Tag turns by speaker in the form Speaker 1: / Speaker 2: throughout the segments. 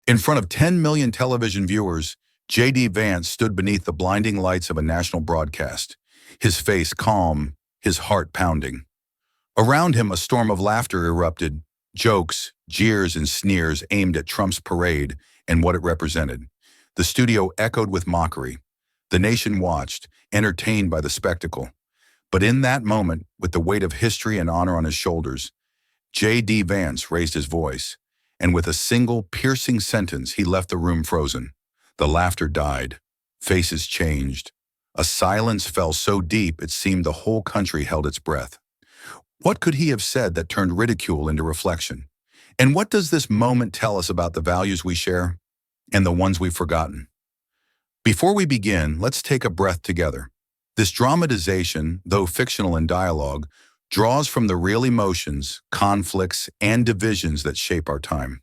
Speaker 1: In front of 10 million television viewers, J.D. Vance stood beneath the blinding lights of a national broadcast, his face calm, his heart pounding. Around him, a storm of laughter erupted, jokes, jeers, and sneers aimed at Trump's parade and what it represented. The studio echoed with mockery. The nation watched, entertained by the spectacle. But in that moment, with the weight of history and honor on his shoulders, J.D. Vance raised his voice, and with a single piercing sentence, he left the room frozen. The laughter died. Faces changed. A silence fell so deep it seemed the whole country held its breath. What could he have said that turned ridicule into reflection? And what does this moment tell us about the values we share and the ones we've forgotten? Before we begin, let's take a breath together. This dramatization, though fictional in dialogue, draws from the real emotions, conflicts, and divisions that shape our time.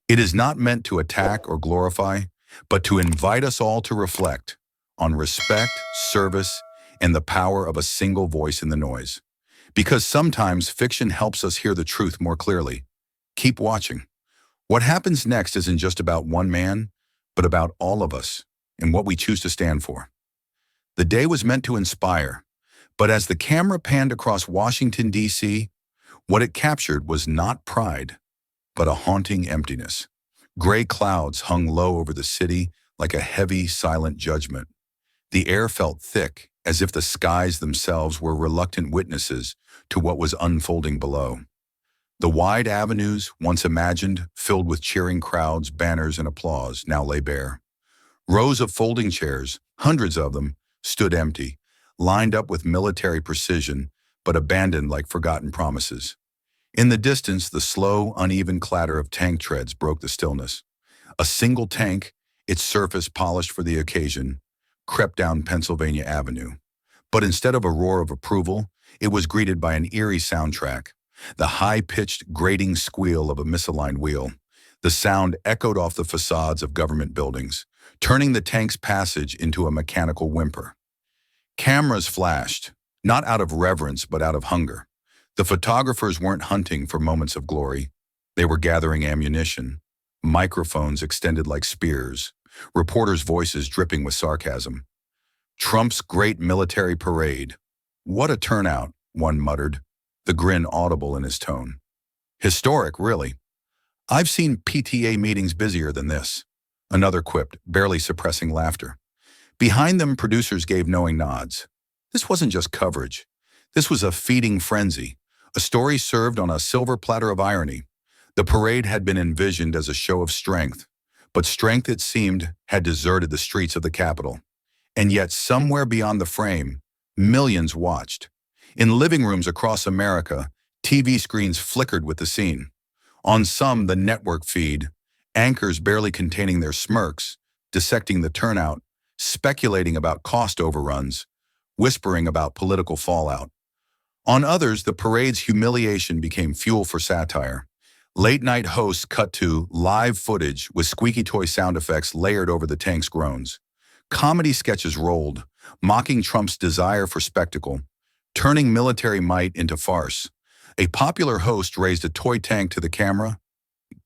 Speaker 1: It is not meant to attack or glorify, but to invite us all to reflect on respect, service, and the power of a single voice in the noise. Because sometimes fiction helps us hear the truth more clearly. Keep watching. What happens next isn't just about one man, but about all of us and what we choose to stand for. The day was meant to inspire, but as the camera panned across Washington, D.C., what it captured was not pride, but a haunting emptiness. Gray clouds hung low over the city like a heavy, silent judgment. The air felt thick, as if the skies themselves were reluctant witnesses to what was unfolding below. The wide avenues, once imagined, filled with cheering crowds, banners, and applause, now lay bare. Rows of folding chairs, hundreds of them, stood empty, lined up with military precision, but abandoned like forgotten promises. In the distance, the slow, uneven clatter of tank treads broke the stillness. A single tank, its surface polished for the occasion, crept down Pennsylvania Avenue. But instead of a roar of approval, it was greeted by an eerie soundtrack, the high-pitched, grating squeal of a misaligned wheel. The sound echoed off the facades of government buildings, turning the tank's passage into a mechanical whimper. Cameras flashed, not out of reverence but out of hunger. The photographers weren't hunting for moments of glory. They were gathering ammunition, microphones extended like spears, reporters' voices dripping with sarcasm. Trump's great military parade. What a turnout, one muttered, the grin audible in his tone. Historic, really. I've seen PTA meetings busier than this, another quipped, barely suppressing laughter. Behind them, producers gave knowing nods. This wasn't just coverage. This was a feeding frenzy, a story served on a silver platter of irony. The parade had been envisioned as a show of strength, but strength, it seemed, had deserted the streets of the capital. And yet, somewhere beyond the frame, millions watched. In living rooms across America, TV screens flickered with the scene. On some, the network feed, anchors barely containing their smirks, dissecting the turnout, speculating about cost overruns, whispering about political fallout. On others, the parade's humiliation became fuel for satire. Late-night hosts cut to live footage with squeaky toy sound effects layered over the tank's groans. Comedy sketches rolled, mocking Trump's desire for spectacle, turning military might into farce. A popular host raised a toy tank to the camera,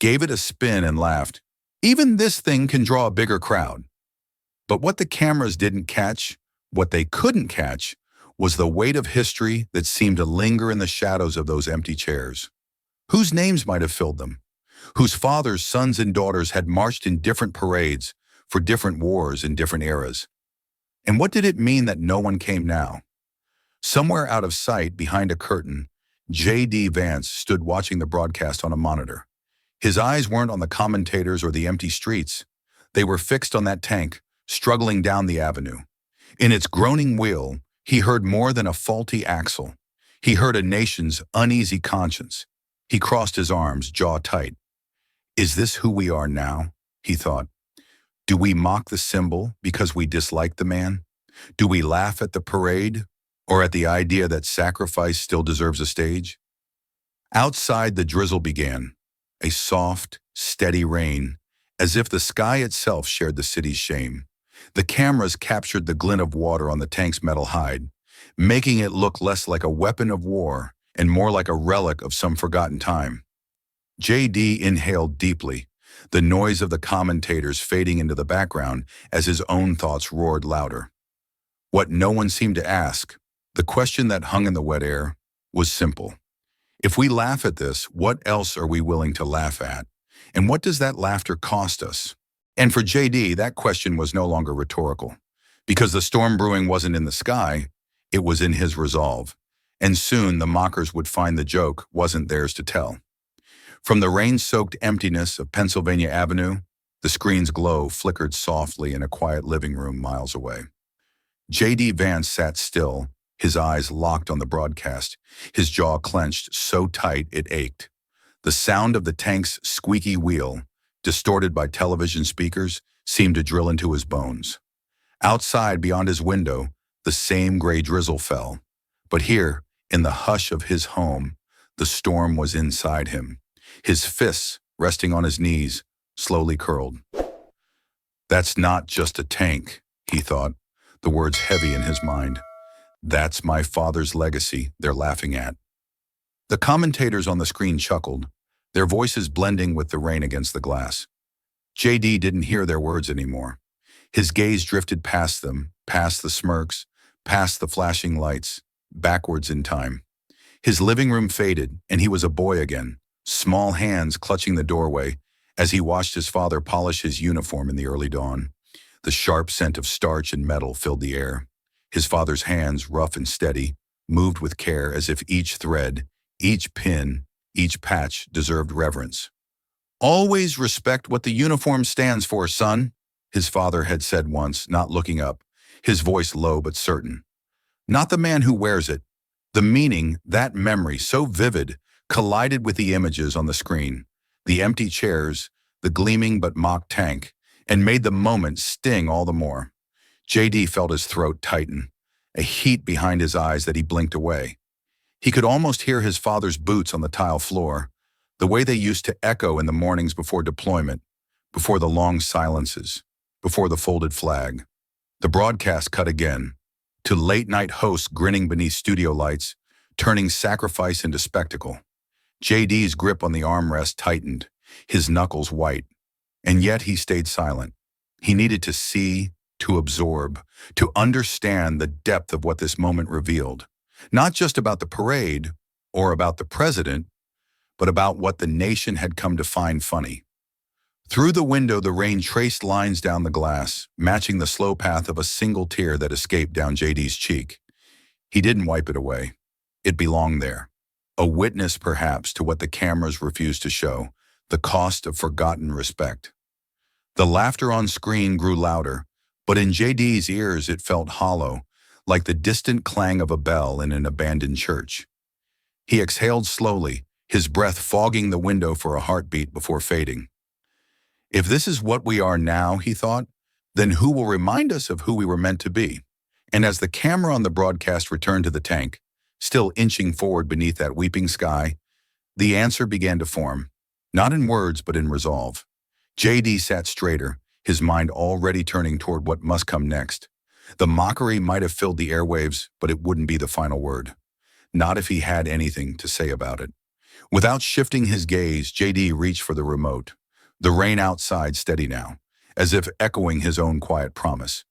Speaker 1: gave it a spin, and laughed. Even this thing can draw a bigger crowd. But what the cameras didn't catch, what they couldn't catch, was the weight of history that seemed to linger in the shadows of those empty chairs. Whose names might have filled them? Whose fathers, sons, and daughters had marched in different parades for different wars in different eras? And what did it mean that no one came now? Somewhere out of sight, behind a curtain, J.D. Vance stood watching the broadcast on a monitor. His eyes weren't on the commentators or the empty streets. They were fixed on that tank, struggling down the avenue. In its groaning wheel, he heard more than a faulty axle. He heard a nation's uneasy conscience. He crossed his arms, jaw tight. Is this who we are now? He thought. Do we mock the symbol because we dislike the man? Do we laugh at the parade or at the idea that sacrifice still deserves a stage? Outside, the drizzle began, a soft, steady rain, as if the sky itself shared the city's shame. The cameras captured the glint of water on the tank's metal hide, making it look less like a weapon of war and more like a relic of some forgotten time. J.D. inhaled deeply. the noise of the commentators fading into the background as his own thoughts roared louder. What no one seemed to ask, the question that hung in the wet air, was simple. If we laugh at this, what else are we willing to laugh at? And what does that laughter cost us? And for JD, that question was no longer rhetorical. Because the storm brewing wasn't in the sky, it was in his resolve. And soon the mockers would find the joke wasn't theirs to tell. From the rain-soaked emptiness of Pennsylvania Avenue, the screen's glow flickered softly in a quiet living room miles away. J.D. Vance sat still, his eyes locked on the broadcast, his jaw clenched so tight it ached. The sound of the tank's squeaky wheel, distorted by television speakers, seemed to drill into his bones. Outside, beyond his window, the same gray drizzle fell. But here, in the hush of his home, the storm was inside him. His fists, resting on his knees, slowly curled. That's not just a tank, he thought, the words heavy in his mind. That's my father's legacy they're laughing at. The commentators on the screen chuckled, their voices blending with the rain against the glass. JD didn't hear their words anymore. His gaze drifted past them, past the smirks, past the flashing lights, backwards in time. His living room faded, and he was a boy again, small hands clutching the doorway as he watched his father polish his uniform in the early dawn. The sharp scent of starch and metal filled the air. His father's hands, rough and steady, moved with care as if each thread, each pin, each patch deserved reverence. "Always respect what the uniform stands for, son," his father had said once, not looking up, his voice low but certain. Not the man who wears it. The meaning, that memory, so vivid, collided with the images on the screen, the empty chairs, the gleaming but mock tank, and made the moment sting all the more. JD felt his throat tighten, a heat behind his eyes that he blinked away. He could almost hear his father's boots on the tile floor, the way they used to echo in the mornings before deployment, before the long silences, before the folded flag. The broadcast cut again, to late-night hosts grinning beneath studio lights, turning sacrifice into spectacle. JD's grip on the armrest tightened, his knuckles white, and yet he stayed silent. He needed to see, to absorb, to understand the depth of what this moment revealed. Not just about the parade or about the president, but about what the nation had come to find funny. Through the window, the rain traced lines down the glass, matching the slow path of a single tear that escaped down JD's cheek. He didn't wipe it away. It belonged there. A witness, perhaps, to what the cameras refused to show, the cost of forgotten respect. The laughter on screen grew louder, but in JD's ears it felt hollow, like the distant clang of a bell in an abandoned church. He exhaled slowly, his breath fogging the window for a heartbeat before fading. If this is what we are now, he thought, then who will remind us of who we were meant to be? And as the camera on the broadcast returned to the tank, still inching forward beneath that weeping sky, the answer began to form, not in words but in resolve. JD sat straighter, his mind already turning toward what must come next. The mockery might have filled the airwaves, but it wouldn't be the final word. Not if he had anything to say about it. Without shifting his gaze, JD reached for the remote. The rain outside steady now, as if echoing his own quiet promise.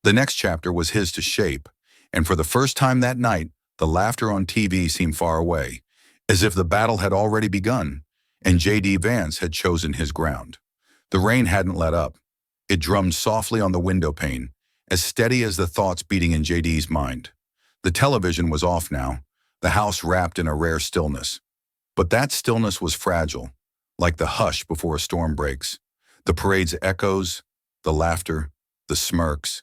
Speaker 1: The next chapter was his to shape, and for the first time that night, the laughter on TV seemed far away, as if the battle had already begun, and J.D. Vance had chosen his ground. The rain hadn't let up. It drummed softly on the window pane, as steady as the thoughts beating in J.D.'s mind. The television was off now, the house wrapped in a rare stillness. But that stillness was fragile, like the hush before a storm breaks. The parade's echoes, the laughter, the smirks,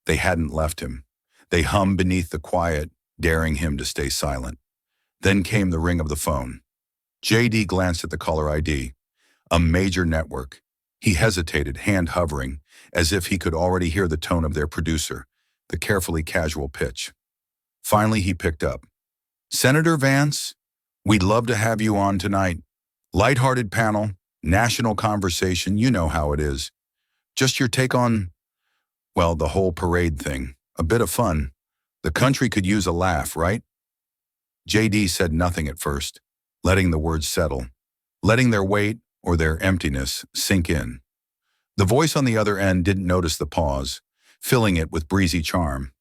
Speaker 1: they hadn't left him. They hummed beneath the quiet, daring him to stay silent. Then came the ring of the phone. J.D. glanced at the caller ID. A major network. He hesitated, hand hovering, as if he could already hear the tone of their producer, the carefully casual pitch. Finally, he picked up. "Senator Vance, we'd love to have you on tonight. Lighthearted panel, national conversation, you know how it is. Just your take on, well, the whole parade thing. A bit of fun. The country could use a laugh, right?" J.D. said nothing at first, letting the words settle, letting their weight, or their emptiness sink in. The voice on the other end didn't notice the pause, filling it with breezy charm.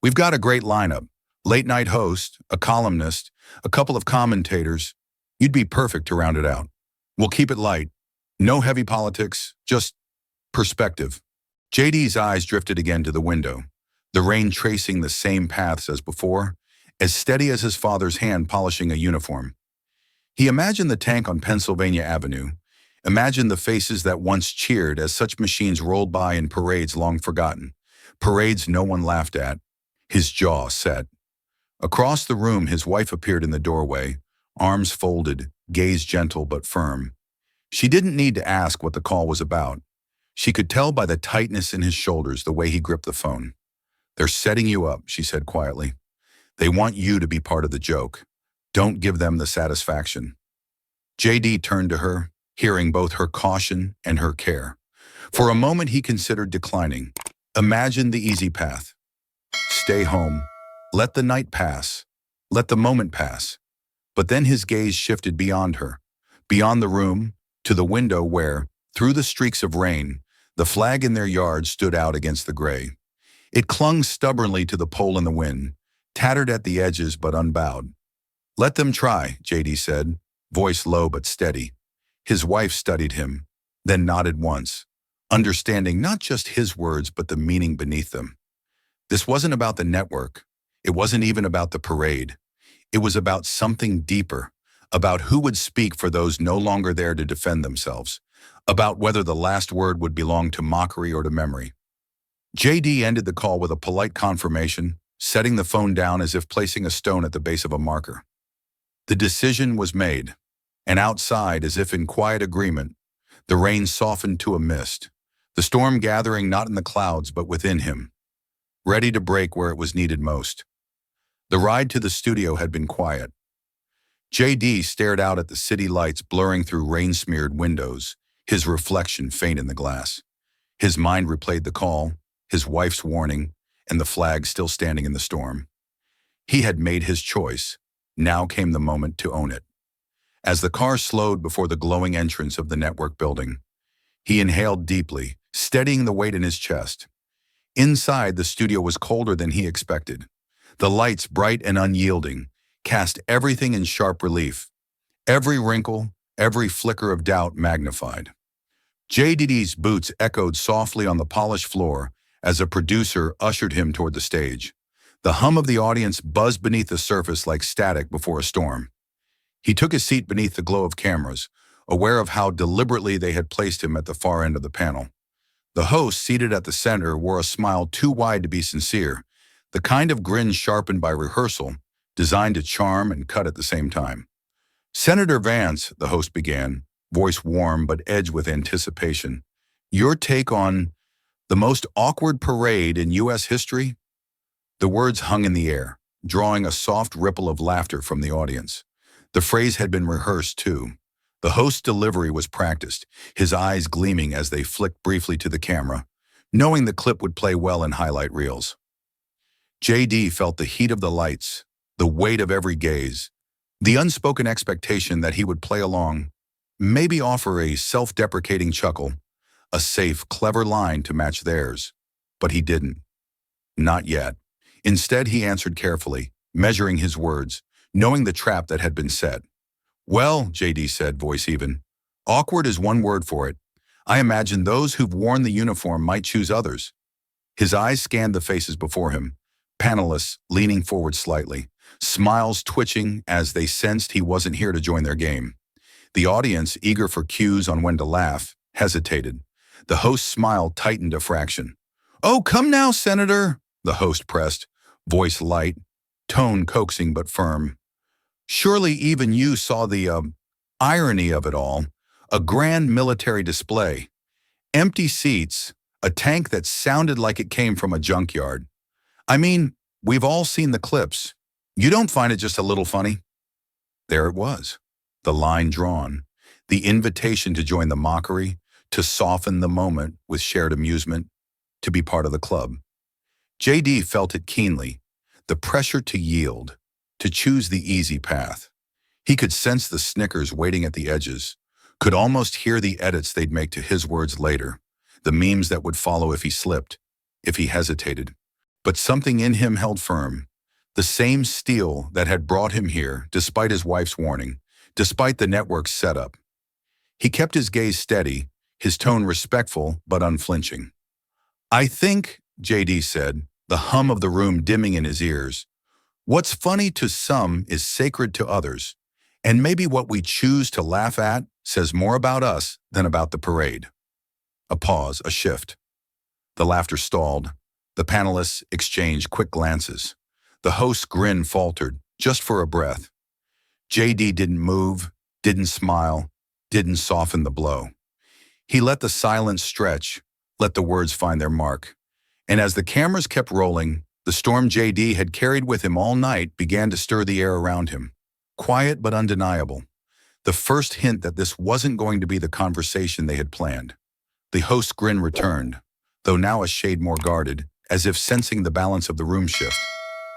Speaker 1: "We've got a great lineup. Late-night host, a columnist, a couple of commentators. You'd be perfect to round it out. We'll keep it light. No heavy politics, just perspective." JD's eyes drifted again to the window, the rain tracing the same paths as before, as steady as his father's hand polishing a uniform. He imagined the tank on Pennsylvania Avenue, imagined the faces that once cheered as such machines rolled by in parades long forgotten, parades no one laughed at. His jaw set. Across the room, his wife appeared in the doorway, arms folded, gaze gentle but firm. She didn't need to ask what the call was about. She could tell by the tightness in his shoulders, the way he gripped the phone. "They're setting you up," she said quietly. "They want you to be part of the joke. Don't give them the satisfaction." JD turned to her, hearing both her caution and her care. For a moment he considered declining. Imagine the easy path. Stay home. Let the night pass. Let the moment pass. But then his gaze shifted beyond her, beyond the room, to the window where, through the streaks of rain, the flag in their yard stood out against the gray. It clung stubbornly to the pole in the wind, tattered at the edges but unbowed. "Let them try," JD said, voice low but steady. His wife studied him, then nodded once, understanding not just his words but the meaning beneath them. This wasn't about the network. It wasn't even about the parade. It was about something deeper, about who would speak for those no longer there to defend themselves, about whether the last word would belong to mockery or to memory. JD ended the call with a polite confirmation, setting the phone down as if placing a stone at the base of a marker. The decision was made, and outside, as if in quiet agreement, the rain softened to a mist, the storm gathering not in the clouds but within him, ready to break where it was needed most. The ride to the studio had been quiet. JD stared out at the city lights blurring through rain-smeared windows, his reflection faint in the glass. His mind replayed the call, his wife's warning, and the flag still standing in the storm. He had made his choice. Now came the moment to own it. As the car slowed before the glowing entrance of the network building, he inhaled deeply, steadying the weight in his chest. Inside, the studio was colder than he expected. The lights, bright and unyielding, cast everything in sharp relief. Every wrinkle, every flicker of doubt magnified. JD's boots echoed softly on the polished floor as a producer ushered him toward the stage. The hum of the audience buzzed beneath the surface like static before a storm. He took his seat beneath the glow of cameras, aware of how deliberately they had placed him at the far end of the panel. The host, seated at the center, wore a smile too wide to be sincere, the kind of grin sharpened by rehearsal, designed to charm and cut at the same time. "Senator Vance," the host began, voice warm but edged with anticipation, "your take on the most awkward parade in U.S. history?" The words hung in the air, drawing a soft ripple of laughter from the audience. The phrase had been rehearsed, too. The host's delivery was practiced, his eyes gleaming as they flicked briefly to the camera, knowing the clip would play well in highlight reels. JD felt the heat of the lights, the weight of every gaze, the unspoken expectation that he would play along, maybe offer a self-deprecating chuckle, a safe, clever line to match theirs. But he didn't. Not yet. Instead, he answered carefully, measuring his words, knowing the trap that had been set. "Well," JD said, voice even, "awkward is one word for it. I imagine those who've worn the uniform might choose others." His eyes scanned the faces before him, panelists leaning forward slightly, smiles twitching as they sensed he wasn't here to join their game. The audience, eager for cues on when to laugh, hesitated. The host's smile tightened a fraction. "Oh, come now, Senator," the host pressed, voice light, tone coaxing but firm. "Surely even you saw the irony of it all. A grand military display. Empty seats, a tank that sounded like it came from a junkyard. I mean, we've all seen the clips. You don't find it just a little funny?" There it was, the line drawn, the invitation to join the mockery, to soften the moment with shared amusement, to be part of the club. JD felt it keenly, the pressure to yield, to choose the easy path. He could sense the snickers waiting at the edges, Could almost hear the edits they'd make to his words later, the memes that would follow if he slipped, if he hesitated. But something in him held firm. The same steel that had brought him here, despite his wife's warning, despite the network's setup. He kept his gaze steady, his tone respectful but unflinching. "I think," JD said, the hum of the room dimming in his ears, "what's funny to some is sacred to others, and maybe what we choose to laugh at says more about us than about the parade." A pause, a shift. The laughter stalled. The panelists exchanged quick glances. The host's grin faltered, just for a breath. JD didn't move, didn't smile, didn't soften the blow. He let the silence stretch, let the words find their mark. And as the cameras kept rolling, the storm JD had carried with him all night began to stir the air around him. Quiet but undeniable. The first hint that this wasn't going to be the conversation they had planned. The host's grin returned, though now a shade more guarded, as if sensing the balance of the room shift,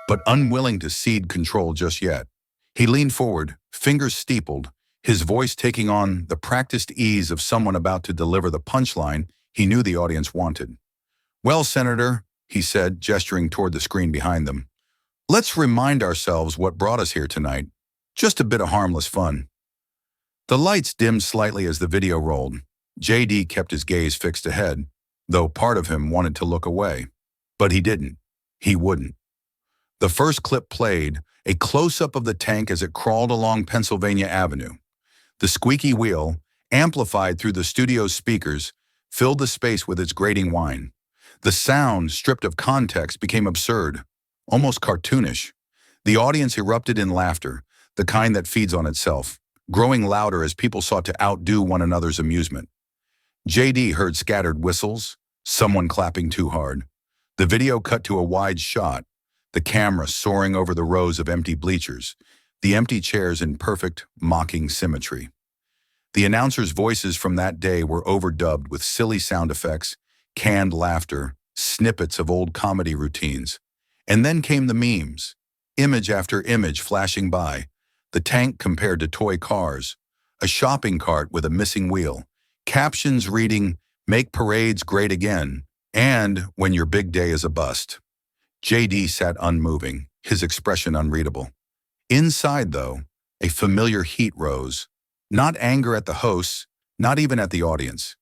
Speaker 1: but unwilling to cede control just yet. He leaned forward, fingers steepled, his voice taking on the practiced ease of someone about to deliver the punchline he knew the audience wanted. "Well, Senator," he said, gesturing toward the screen behind them, "let's remind ourselves what brought us here tonight. Just a bit of harmless fun." The lights dimmed slightly as the video rolled. JD kept his gaze fixed ahead, though part of him wanted to look away. But he didn't. He wouldn't. The first clip played, a close-up of the tank as it crawled along Pennsylvania Avenue. The squeaky wheel, amplified through the studio's speakers, filled the space with its grating whine. The sound, stripped of context, became absurd, almost cartoonish. The audience erupted in laughter, the kind that feeds on itself, growing louder as people sought to outdo one another's amusement. JD heard scattered whistles, someone clapping too hard. The video cut to a wide shot, the camera soaring over the rows of empty bleachers, the empty chairs in perfect, mocking symmetry. The announcers' voices from that day were overdubbed with silly sound effects, canned laughter, snippets of old comedy routines. And then came the memes, image after image flashing by, the tank compared to toy cars, a shopping cart with a missing wheel, captions reading, "Make parades great again," and "When your big day is a bust." JD sat unmoving, his expression unreadable. Inside, though, a familiar heat rose, not anger at the hosts, not even at the audience,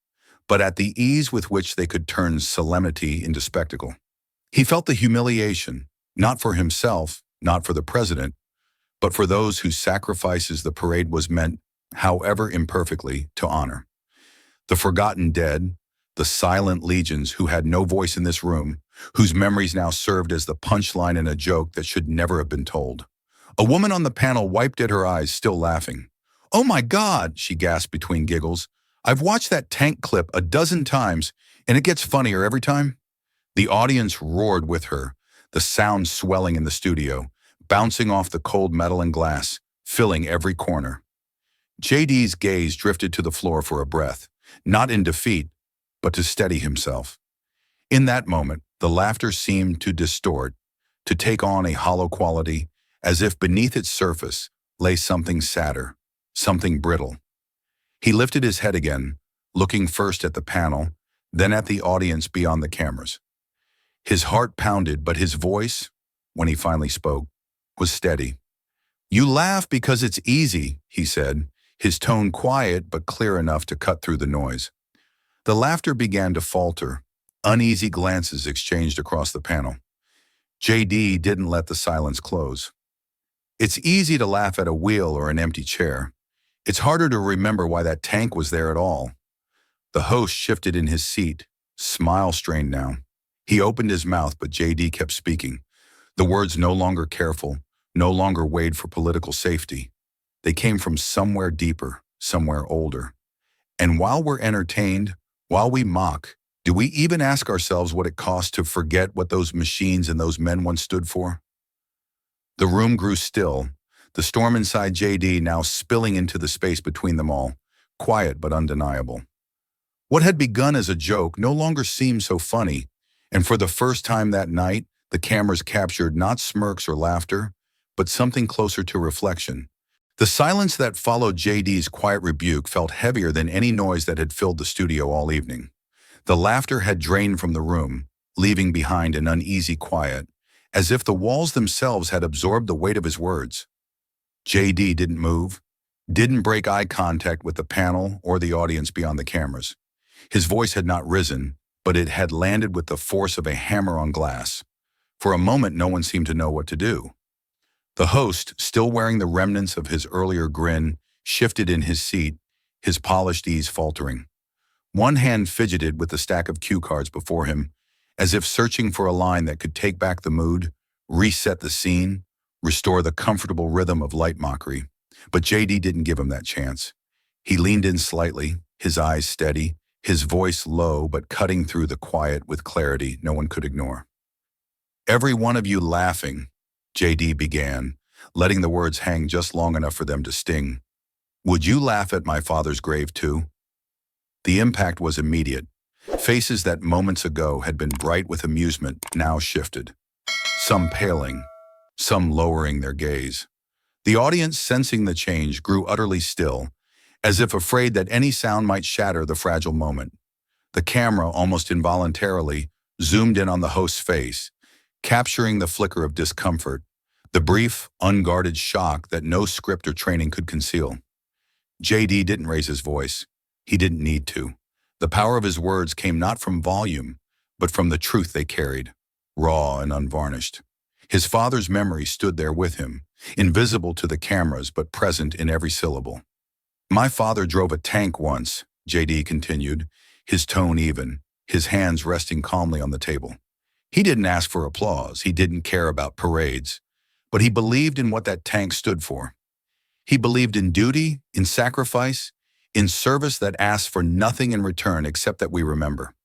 Speaker 1: but at the ease with which they could turn solemnity into spectacle. He felt the humiliation, not for himself, not for the president, but for those whose sacrifices the parade was meant, however imperfectly, to honor. The forgotten dead, the silent legions who had no voice in this room, whose memories now served as the punchline in a joke that should never have been told. A woman on the panel wiped at her eyes, still laughing. "Oh my God," she gasped between giggles. "I've watched that tank clip a dozen times, and it gets funnier every time." The audience roared with her, the sound swelling in the studio, bouncing off the cold metal and glass, filling every corner. JD's gaze drifted to the floor for a breath, not in defeat, but to steady himself. In that moment, the laughter seemed to distort, to take on a hollow quality, as if beneath its surface lay something sadder, something brittle. He lifted his head again, looking first at the panel, then at the audience beyond the cameras. His heart pounded, but his voice, when he finally spoke, was steady. "You laugh because it's easy," he said, his tone quiet but clear enough to cut through the noise. The laughter began to falter, uneasy glances exchanged across the panel. JD didn't let the silence close. "It's easy to laugh at a wheel or an empty chair. It's harder to remember why that tank was there at all." The host shifted in his seat, smile strained now. He opened his mouth, but JD kept speaking. The words no longer careful, no longer weighed for political safety. They came from somewhere deeper, somewhere older. "And while we're entertained, while we mock, do we even ask ourselves what it costs to forget what those machines and those men once stood for?" The room grew still, the storm inside JD now spilling into the space between them all, quiet but undeniable. What had begun as a joke no longer seemed so funny, and for the first time that night, the cameras captured not smirks or laughter, but something closer to reflection, The silence that followed JD's quiet rebuke felt heavier than any noise that had filled the studio all evening. The laughter had drained from the room, leaving behind an uneasy quiet, as if the walls themselves had absorbed the weight of his words. JD didn't move, didn't break eye contact with the panel or the audience beyond the cameras. His voice had not risen, but it had landed with the force of a hammer on glass. For a moment, no one seemed to know what to do. The host, still wearing the remnants of his earlier grin, shifted in his seat, his polished ease faltering. One hand fidgeted with the stack of cue cards before him, as if searching for a line that could take back the mood, reset the scene, restore the comfortable rhythm of light mockery. But JD didn't give him that chance. He leaned in slightly, his eyes steady, his voice low but cutting through the quiet with clarity no one could ignore. "Every one of you laughing," JD began, letting the words hang just long enough for them to sting. "Would you laugh at my father's grave too?" The impact was immediate. Faces that moments ago had been bright with amusement now shifted. Some paling, some lowering their gaze. The audience, sensing the change, grew utterly still, as if afraid that any sound might shatter the fragile moment. The camera, almost involuntarily, zoomed in on the host's face, capturing the flicker of discomfort, the brief, unguarded shock that no script or training could conceal. JD didn't raise his voice. He didn't need to. The power of his words came not from volume, but from the truth they carried, raw and unvarnished. His father's memory stood there with him, invisible to the cameras but present in every syllable. "My father drove a tank once," JD continued, his tone even, his hands resting calmly on the table. "He didn't ask for applause, he didn't care about parades, but he believed in what that tank stood for. He believed in duty, in sacrifice, in service that asked for nothing in return except that we remember."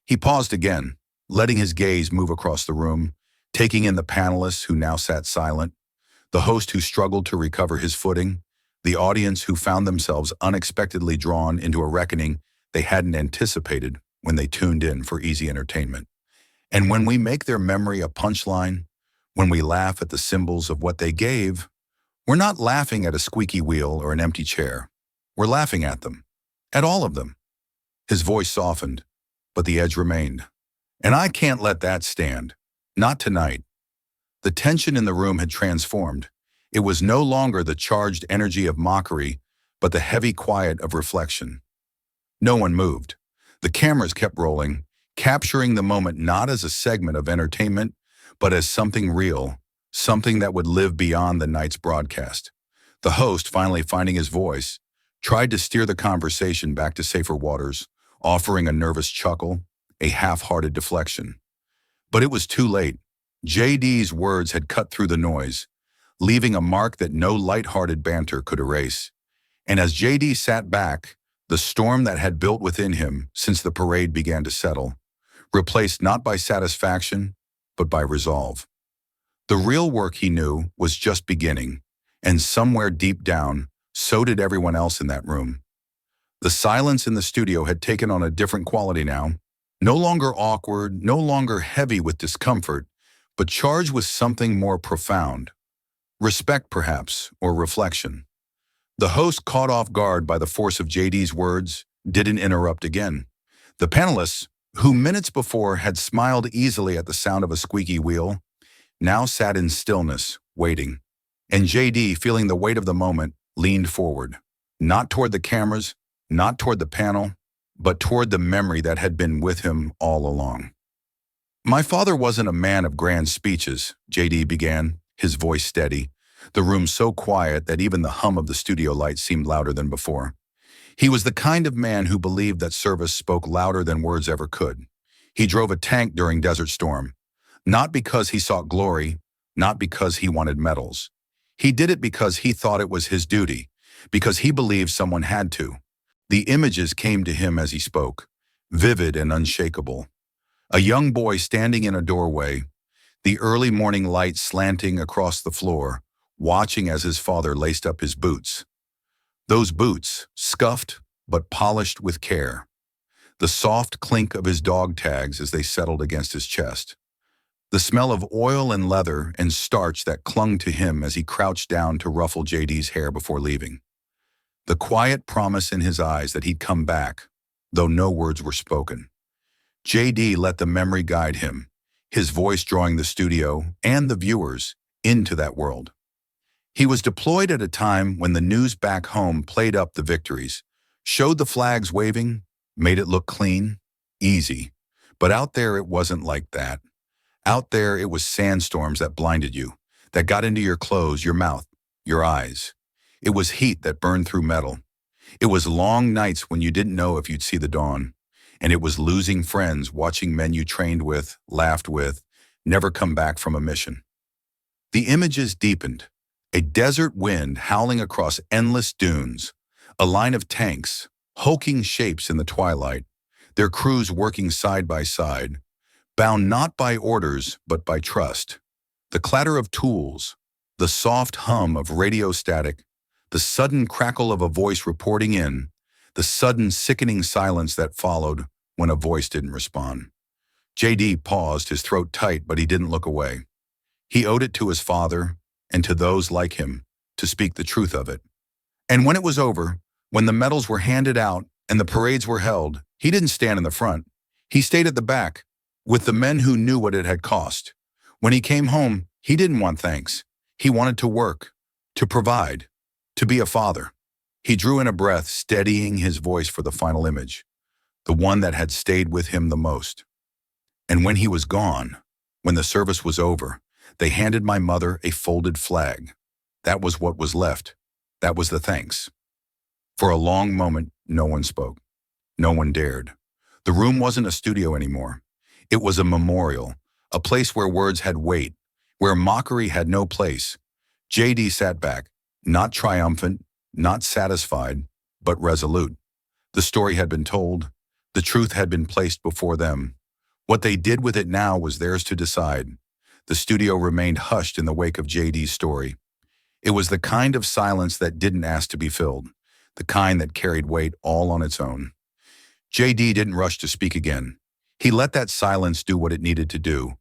Speaker 1: He paused again, letting his gaze move across the room, taking in the panelists who now sat silent, the host who struggled to recover his footing, the audience who found themselves unexpectedly drawn into a reckoning they hadn't anticipated when they tuned in for easy entertainment. "And when we make their memory a punchline, when we laugh at the symbols of what they gave, we're not laughing at a squeaky wheel or an empty chair. We're laughing at them. At all of them." His voice softened, but the edge remained. "And I can't let that stand. Not tonight." The tension in the room had transformed. It was no longer the charged energy of mockery, but the heavy quiet of reflection. No one moved. The cameras kept rolling, capturing the moment not as a segment of entertainment, but as something real, something that would live beyond the night's broadcast. The host, finally finding his voice, tried to steer the conversation back to safer waters, offering a nervous chuckle, a half-hearted deflection. But it was too late. JD's words had cut through the noise, leaving a mark that no light-hearted banter could erase. And as JD sat back, the storm that had built within him since the parade began to settle, replaced not by satisfaction, but by resolve. The real work, he knew, was just beginning, and somewhere deep down, so did everyone else in that room. The silence in the studio had taken on a different quality now, no longer awkward, no longer heavy with discomfort, but charged with something more profound. Respect, perhaps, or reflection. The host, caught off guard by the force of JD's words, didn't interrupt again. The panelists, who minutes before had smiled easily at the sound of a squeaky wheel, now sat in stillness, waiting. And JD, feeling the weight of the moment, leaned forward, not toward the cameras, not toward the panel, but toward the memory that had been with him all along. "My father wasn't a man of grand speeches," JD began, his voice steady, the room so quiet that even the hum of the studio lights seemed louder than before. "He was the kind of man who believed that service spoke louder than words ever could. He drove a tank during Desert Storm, not because he sought glory, not because he wanted medals. He did it because he thought it was his duty, because he believed someone had to." The images came to him as he spoke, vivid and unshakable. A young boy standing in a doorway, the early morning light slanting across the floor, watching as his father laced up his boots. Those boots, scuffed but polished with care. The soft clink of his dog tags as they settled against his chest. The smell of oil and leather and starch that clung to him as he crouched down to ruffle JD's hair before leaving. The quiet promise in his eyes that he'd come back, though no words were spoken. JD let the memory guide him, his voice drawing the studio and the viewers into that world. He was deployed at a time when the news back home played up the victories, showed the flags waving, made it look clean, easy. But out there it wasn't like that. Out there it was sandstorms that blinded you, that got into your clothes, your mouth, your eyes. It was heat that burned through metal. It was long nights when you didn't know if you'd see the dawn. And it was losing friends, watching men you trained with, laughed with, never come back from a mission. The images deepened. A desert wind howling across endless dunes, a line of tanks, hulking shapes in the twilight, their crews working side by side, bound not by orders but by trust. The clatter of tools, the soft hum of radio static, the sudden crackle of a voice reporting in, the sudden sickening silence that followed when a voice didn't respond. JD paused, his throat tight, but he didn't look away. He owed it to his father and to those like him to speak the truth of it. And when it was over, when the medals were handed out and the parades were held, he didn't stand in the front. He stayed at the back with the men who knew what it had cost. When he came home, he didn't want thanks. He wanted to work, to provide, to be a father. He drew in a breath, steadying his voice for the final image, the one that had stayed with him the most. And when he was gone, when the service was over, they handed my mother a folded flag. That was what was left. That was the thanks. For a long moment, no one spoke. No one dared. The room wasn't a studio anymore. It was a memorial, a place where words had weight, where mockery had no place. JD sat back, not triumphant, not satisfied, but resolute. The story had been told. The truth had been placed before them. What they did with it now was theirs to decide. The studio remained hushed in the wake of JD's story. It was the kind of silence that didn't ask to be filled, the kind that carried weight all on its own. JD didn't rush to speak again. He let that silence do what it needed to do.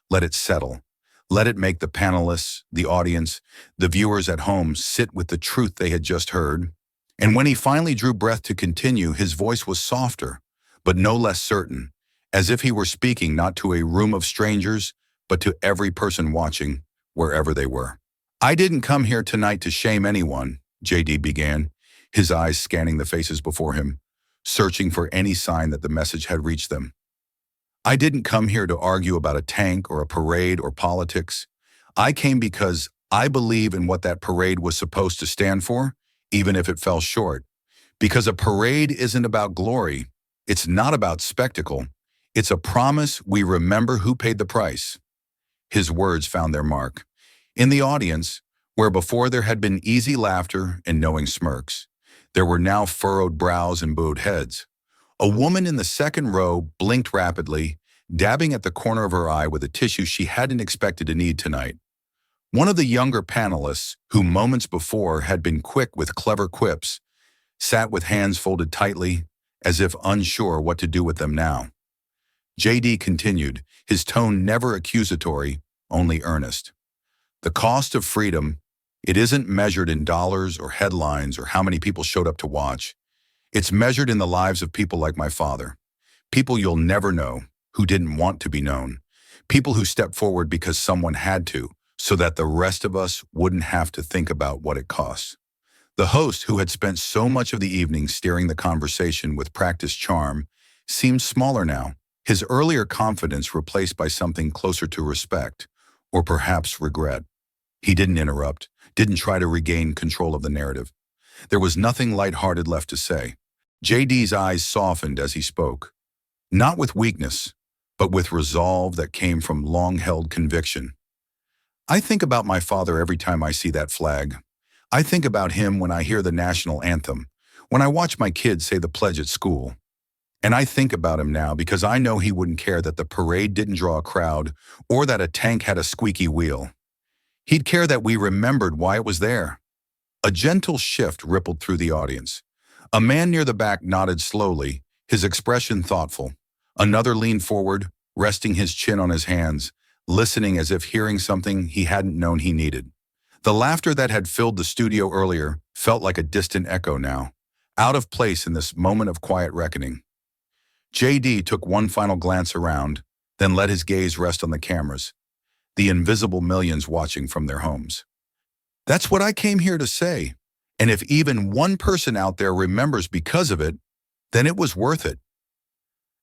Speaker 1: Let it settle. Let it make the panelists, the audience, the viewers at home sit with the truth they had just heard. And when he finally drew breath to continue, his voice was softer, but no less certain, as if he were speaking not to a room of strangers, but to every person watching, wherever they were. I didn't come here tonight to shame anyone, JD began, his eyes scanning the faces before him, searching for any sign that the message had reached them. I didn't come here to argue about a tank or a parade or politics. I came because I believe in what that parade was supposed to stand for, even if it fell short. Because a parade isn't about glory. It's not about spectacle. It's a promise we remember who paid the price. His words found their mark. In the audience, where before there had been easy laughter and knowing smirks, there were now furrowed brows and bowed heads. A woman in the second row blinked rapidly, dabbing at the corner of her eye with a tissue she hadn't expected to need tonight. One of the younger panelists, who moments before had been quick with clever quips, sat with hands folded tightly, as if unsure what to do with them now. JD continued, his tone never accusatory, only earnest. The cost of freedom, it isn't measured in dollars or headlines or how many people showed up to watch. It's measured in the lives of people like my father. People you'll never know, who didn't want to be known. People who stepped forward because someone had to, so that the rest of us wouldn't have to think about what it costs. The host, who had spent so much of the evening steering the conversation with practiced charm, seemed smaller now, his earlier confidence replaced by something closer to respect, or perhaps regret. He didn't interrupt, didn't try to regain control of the narrative. There was nothing lighthearted left to say. JD's eyes softened as he spoke, not with weakness, but with resolve that came from long-held conviction. I think about my father every time I see that flag. I think about him when I hear the national anthem, when I watch my kids say the pledge at school. And I think about him now because I know he wouldn't care that the parade didn't draw a crowd or that a tank had a squeaky wheel. He'd care that we remembered why it was there. A gentle shift rippled through the audience. A man near the back nodded slowly, his expression thoughtful. Another leaned forward, resting his chin on his hands, listening as if hearing something he hadn't known he needed. The laughter that had filled the studio earlier felt like a distant echo now, out of place in this moment of quiet reckoning. JD took one final glance around, then let his gaze rest on the cameras, the invisible millions watching from their homes. That's what I came here to say. And if even one person out there remembers because of it, then it was worth it.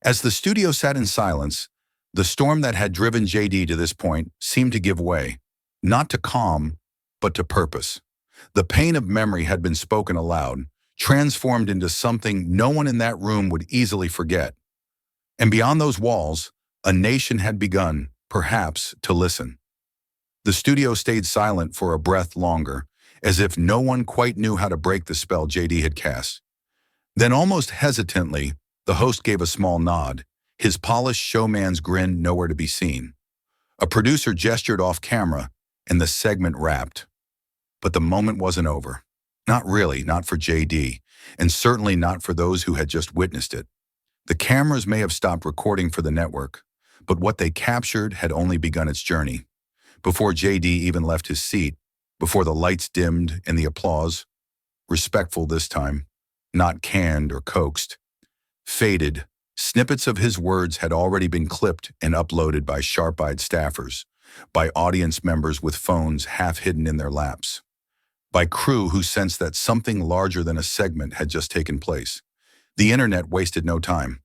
Speaker 1: As the studio sat in silence, the storm that had driven JD to this point seemed to give way, not to calm, but to purpose. The pain of memory had been spoken aloud, transformed into something no one in that room would easily forget. And beyond those walls, a nation had begun, perhaps, to listen. The studio stayed silent for a breath longer, as if no one quite knew how to break the spell JD had cast. Then almost hesitantly, the host gave a small nod, his polished showman's grin nowhere to be seen. A producer gestured off camera, and the segment wrapped. But the moment wasn't over. Not really, not for JD, and certainly not for those who had just witnessed it. The cameras may have stopped recording for the network, but what they captured had only begun its journey. Before JD even left his seat, before the lights dimmed and the applause, respectful this time, not canned or coaxed, faded, snippets of his words had already been clipped and uploaded by sharp-eyed staffers, by audience members with phones half hidden in their laps, by crew who sensed that something larger than a segment had just taken place. The internet wasted no time.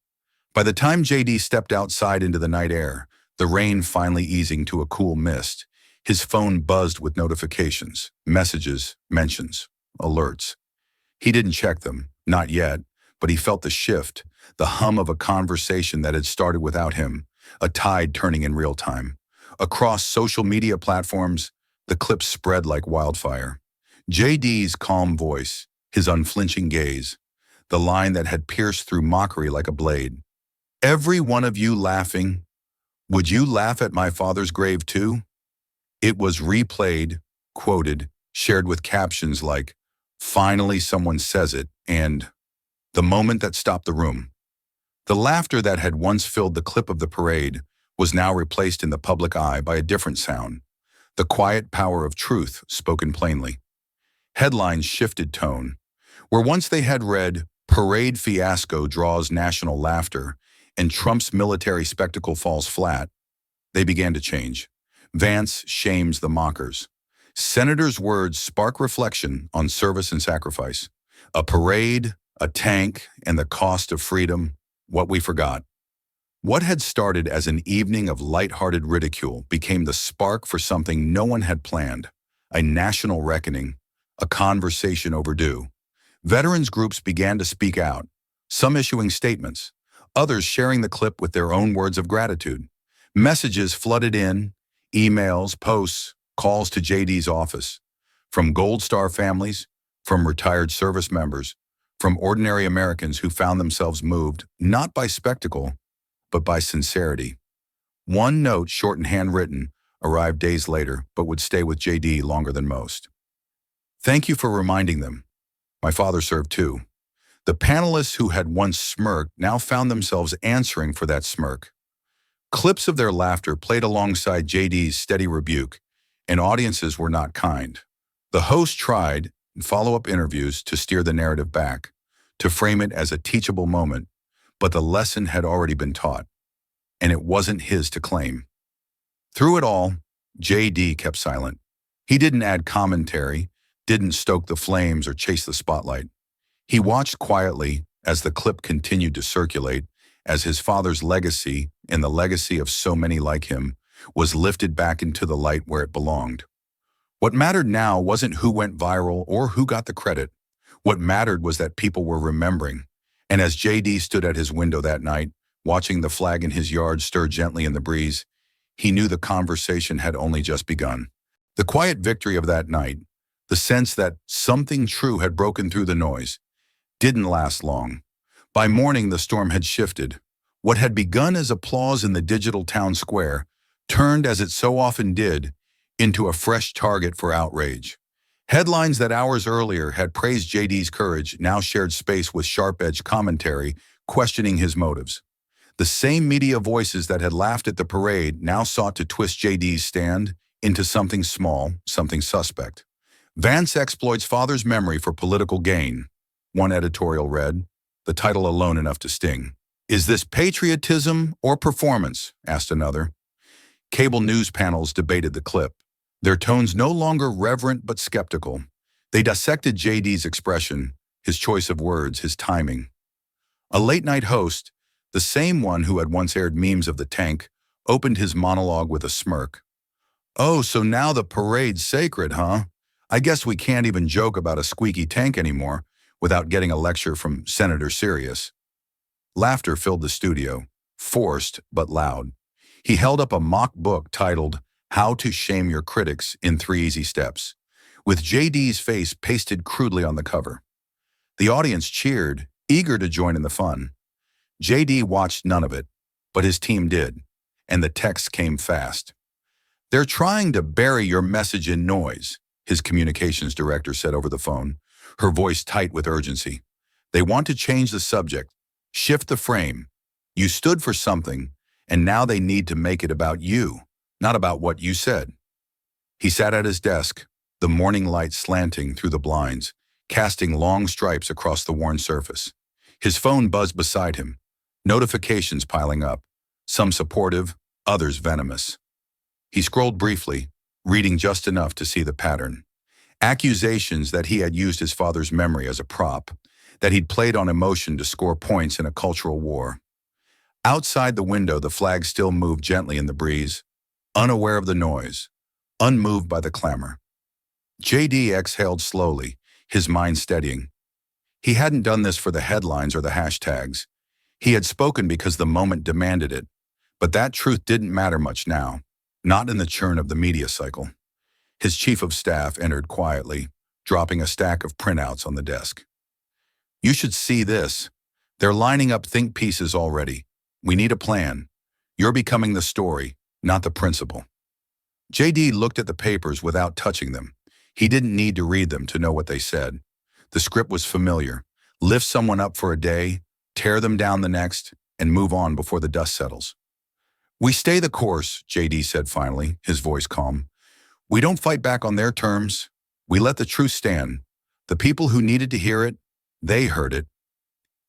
Speaker 1: By the time JD stepped outside into the night air, the rain finally easing to a cool mist, his phone buzzed with notifications, messages, mentions, alerts. He didn't check them, not yet, but he felt the shift, the hum of a conversation that had started without him, a tide turning in real time. Across social media platforms, the clips spread like wildfire. JD's calm voice, his unflinching gaze, the line that had pierced through mockery like a blade. Every one of you laughing, would you laugh at my father's grave too? It was replayed, quoted, shared with captions like, "Finally someone says it," and "the moment that stopped the room." The laughter that had once filled the clip of the parade was now replaced in the public eye by a different sound, the quiet power of truth spoken plainly. Headlines shifted tone. Where once they had read, "Parade fiasco draws national laughter," and "Trump's military spectacle falls flat," they began to change. "Vance shames the mockers." Senator's words spark reflection on service and sacrifice. A parade, a tank, and the cost of freedom, what we forgot. What had started as an evening of light-hearted ridicule became the spark for something no one had planned, a national reckoning, a conversation overdue. Veterans groups began to speak out, some issuing statements, others sharing the clip with their own words of gratitude. Messages flooded in, emails, posts, calls to JD's office, from Gold Star families, from retired service members, from ordinary Americans who found themselves moved not by spectacle, but by sincerity. One note, short and handwritten, arrived days later, but would stay with JD longer than most. "Thank you for reminding them. My father served too." The panelists who had once smirked now found themselves answering for that smirk. Clips of their laughter played alongside JD's steady rebuke, and audiences were not kind. The host tried, in follow-up interviews, to steer the narrative back, to frame it as a teachable moment, but the lesson had already been taught, and it wasn't his to claim. Through it all, JD kept silent. He didn't add commentary, didn't stoke the flames or chase the spotlight. He watched quietly as the clip continued to circulate, as his father's legacy, and the legacy of so many like him, was lifted back into the light where it belonged. What mattered now wasn't who went viral or who got the credit. What mattered was that people were remembering. And as JD stood at his window that night, watching the flag in his yard stir gently in the breeze, he knew the conversation had only just begun. The quiet victory of that night, the sense that something true had broken through the noise, didn't last long. By morning, the storm had shifted. What had begun as applause in the digital town square turned, as it so often did, into a fresh target for outrage. Headlines that hours earlier had praised JD's courage now shared space with sharp-edged commentary, questioning his motives. The same media voices that had laughed at the parade now sought to twist JD's stand into something small, something suspect. Vance exploits father's memory for political gain. One editorial read, the title alone enough to sting. Is this patriotism or performance? Asked another. Cable news panels debated the clip, their tones no longer reverent but skeptical. They dissected JD's expression, his choice of words, his timing. A late-night host, the same one who had once aired memes of the tank, opened his monologue with a smirk. Oh, so now the parade's sacred, huh? I guess we can't even joke about a squeaky tank anymore without getting a lecture from Senator Sirius. Laughter filled the studio, forced but loud. He held up a mock book titled How to Shame Your Critics in 3 Easy Steps, with JD's face pasted crudely on the cover. The audience cheered, eager to join in the fun. JD watched none of it, but his team did, and the text came fast. They're trying to bury your message in noise, his communications director said over the phone, her voice tight with urgency. They want to change the subject, shift the frame. You stood for something, and now they need to make it about you, not about what you said. He sat at his desk, the morning light slanting through the blinds, casting long stripes across the worn surface. His phone buzzed beside him, notifications piling up, some supportive, others venomous. He scrolled briefly, reading just enough to see the pattern. Accusations that he had used his father's memory as a prop, that he'd played on emotion to score points in a cultural war. Outside the window, the flag still moved gently in the breeze, unaware of the noise, unmoved by the clamor. JD exhaled slowly, his mind steadying. He hadn't done this for the headlines or the hashtags. He had spoken because the moment demanded it, but that truth didn't matter much now, not in the churn of the media cycle. His chief of staff entered quietly, dropping a stack of printouts on the desk. You should see this. They're lining up think pieces already. We need a plan. You're becoming the story, not the principal. JD looked at the papers without touching them. He didn't need to read them to know what they said. The script was familiar. Lift someone up for a day, tear them down the next, and move on before the dust settles. We stay the course, JD said finally, his voice calm. We don't fight back on their terms. We let the truth stand. The people who needed to hear it, they heard it.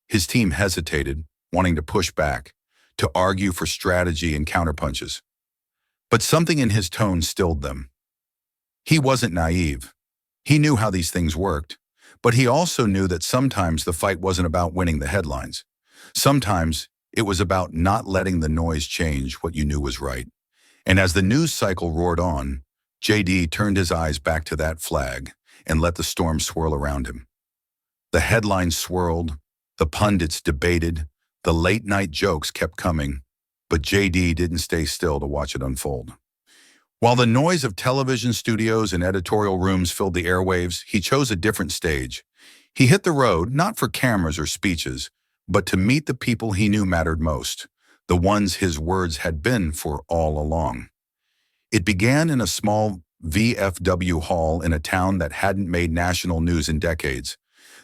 Speaker 1: His team hesitated, wanting to push back, to argue for strategy and counterpunches. But something in his tone stilled them. He wasn't naive. He knew how these things worked, but he also knew that sometimes the fight wasn't about winning the headlines. Sometimes it was about not letting the noise change what you knew was right. And as the news cycle roared on, JD turned his eyes back to that flag and let the storm swirl around him. The headlines swirled, the pundits debated, the late-night jokes kept coming, but JD didn't stay still to watch it unfold. While the noise of television studios and editorial rooms filled the airwaves, he chose a different stage. He hit the road, not for cameras or speeches, but to meet the people he knew mattered most, the ones his words had been for all along. It began in a small VFW hall in a town that hadn't made national news in decades.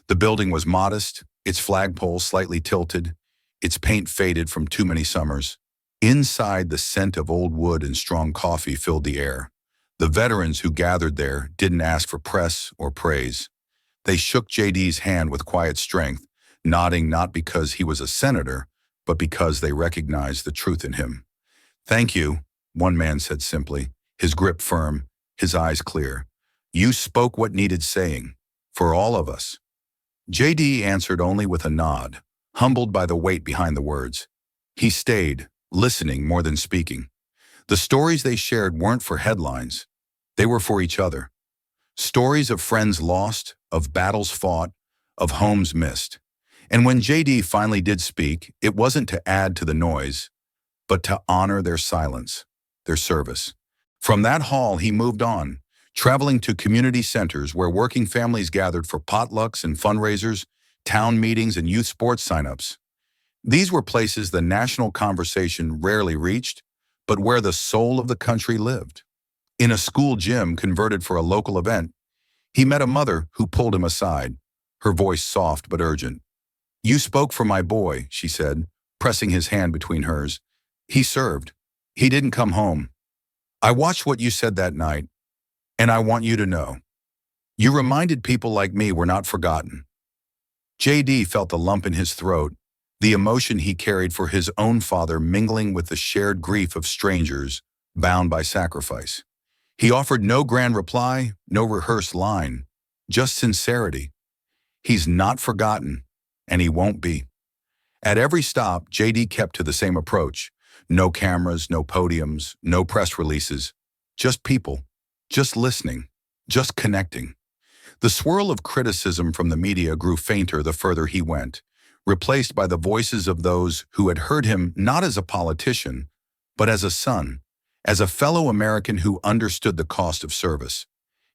Speaker 1: The building was modest, its flagpole slightly tilted, its paint faded from too many summers. Inside, the scent of old wood and strong coffee filled the air. The veterans who gathered there didn't ask for press or praise. They shook JD's hand with quiet strength, nodding not because he was a senator, but because they recognized the truth in him. Thank you, one man said simply, his grip firm, his eyes clear. You spoke what needed saying, for all of us. JD answered only with a nod, humbled by the weight behind the words. He stayed, listening more than speaking. The stories they shared weren't for headlines. They were for each other. Stories of friends lost, of battles fought, of homes missed. And when JD finally did speak, it wasn't to add to the noise, but to honor their silence, their service. From that hall, he moved on, traveling to community centers where working families gathered for potlucks and fundraisers, town meetings, and youth sports signups. These were places the national conversation rarely reached, but where the soul of the country lived. In a school gym converted for a local event, he met a mother who pulled him aside, her voice soft but urgent. You spoke for my boy, she said, pressing his hand between hers. He served. He didn't come home. I watched what you said that night, and I want you to know. You reminded people like me we're not forgotten. JD felt the lump in his throat, the emotion he carried for his own father mingling with the shared grief of strangers bound by sacrifice. He offered no grand reply, no rehearsed line, just sincerity. He's not forgotten, and he won't be. At every stop, JD kept to the same approach. No cameras, no podiums, no press releases. Just people, just listening, just connecting. The swirl of criticism from the media grew fainter the further he went, replaced by the voices of those who had heard him not as a politician, but as a son, as a fellow American who understood the cost of service.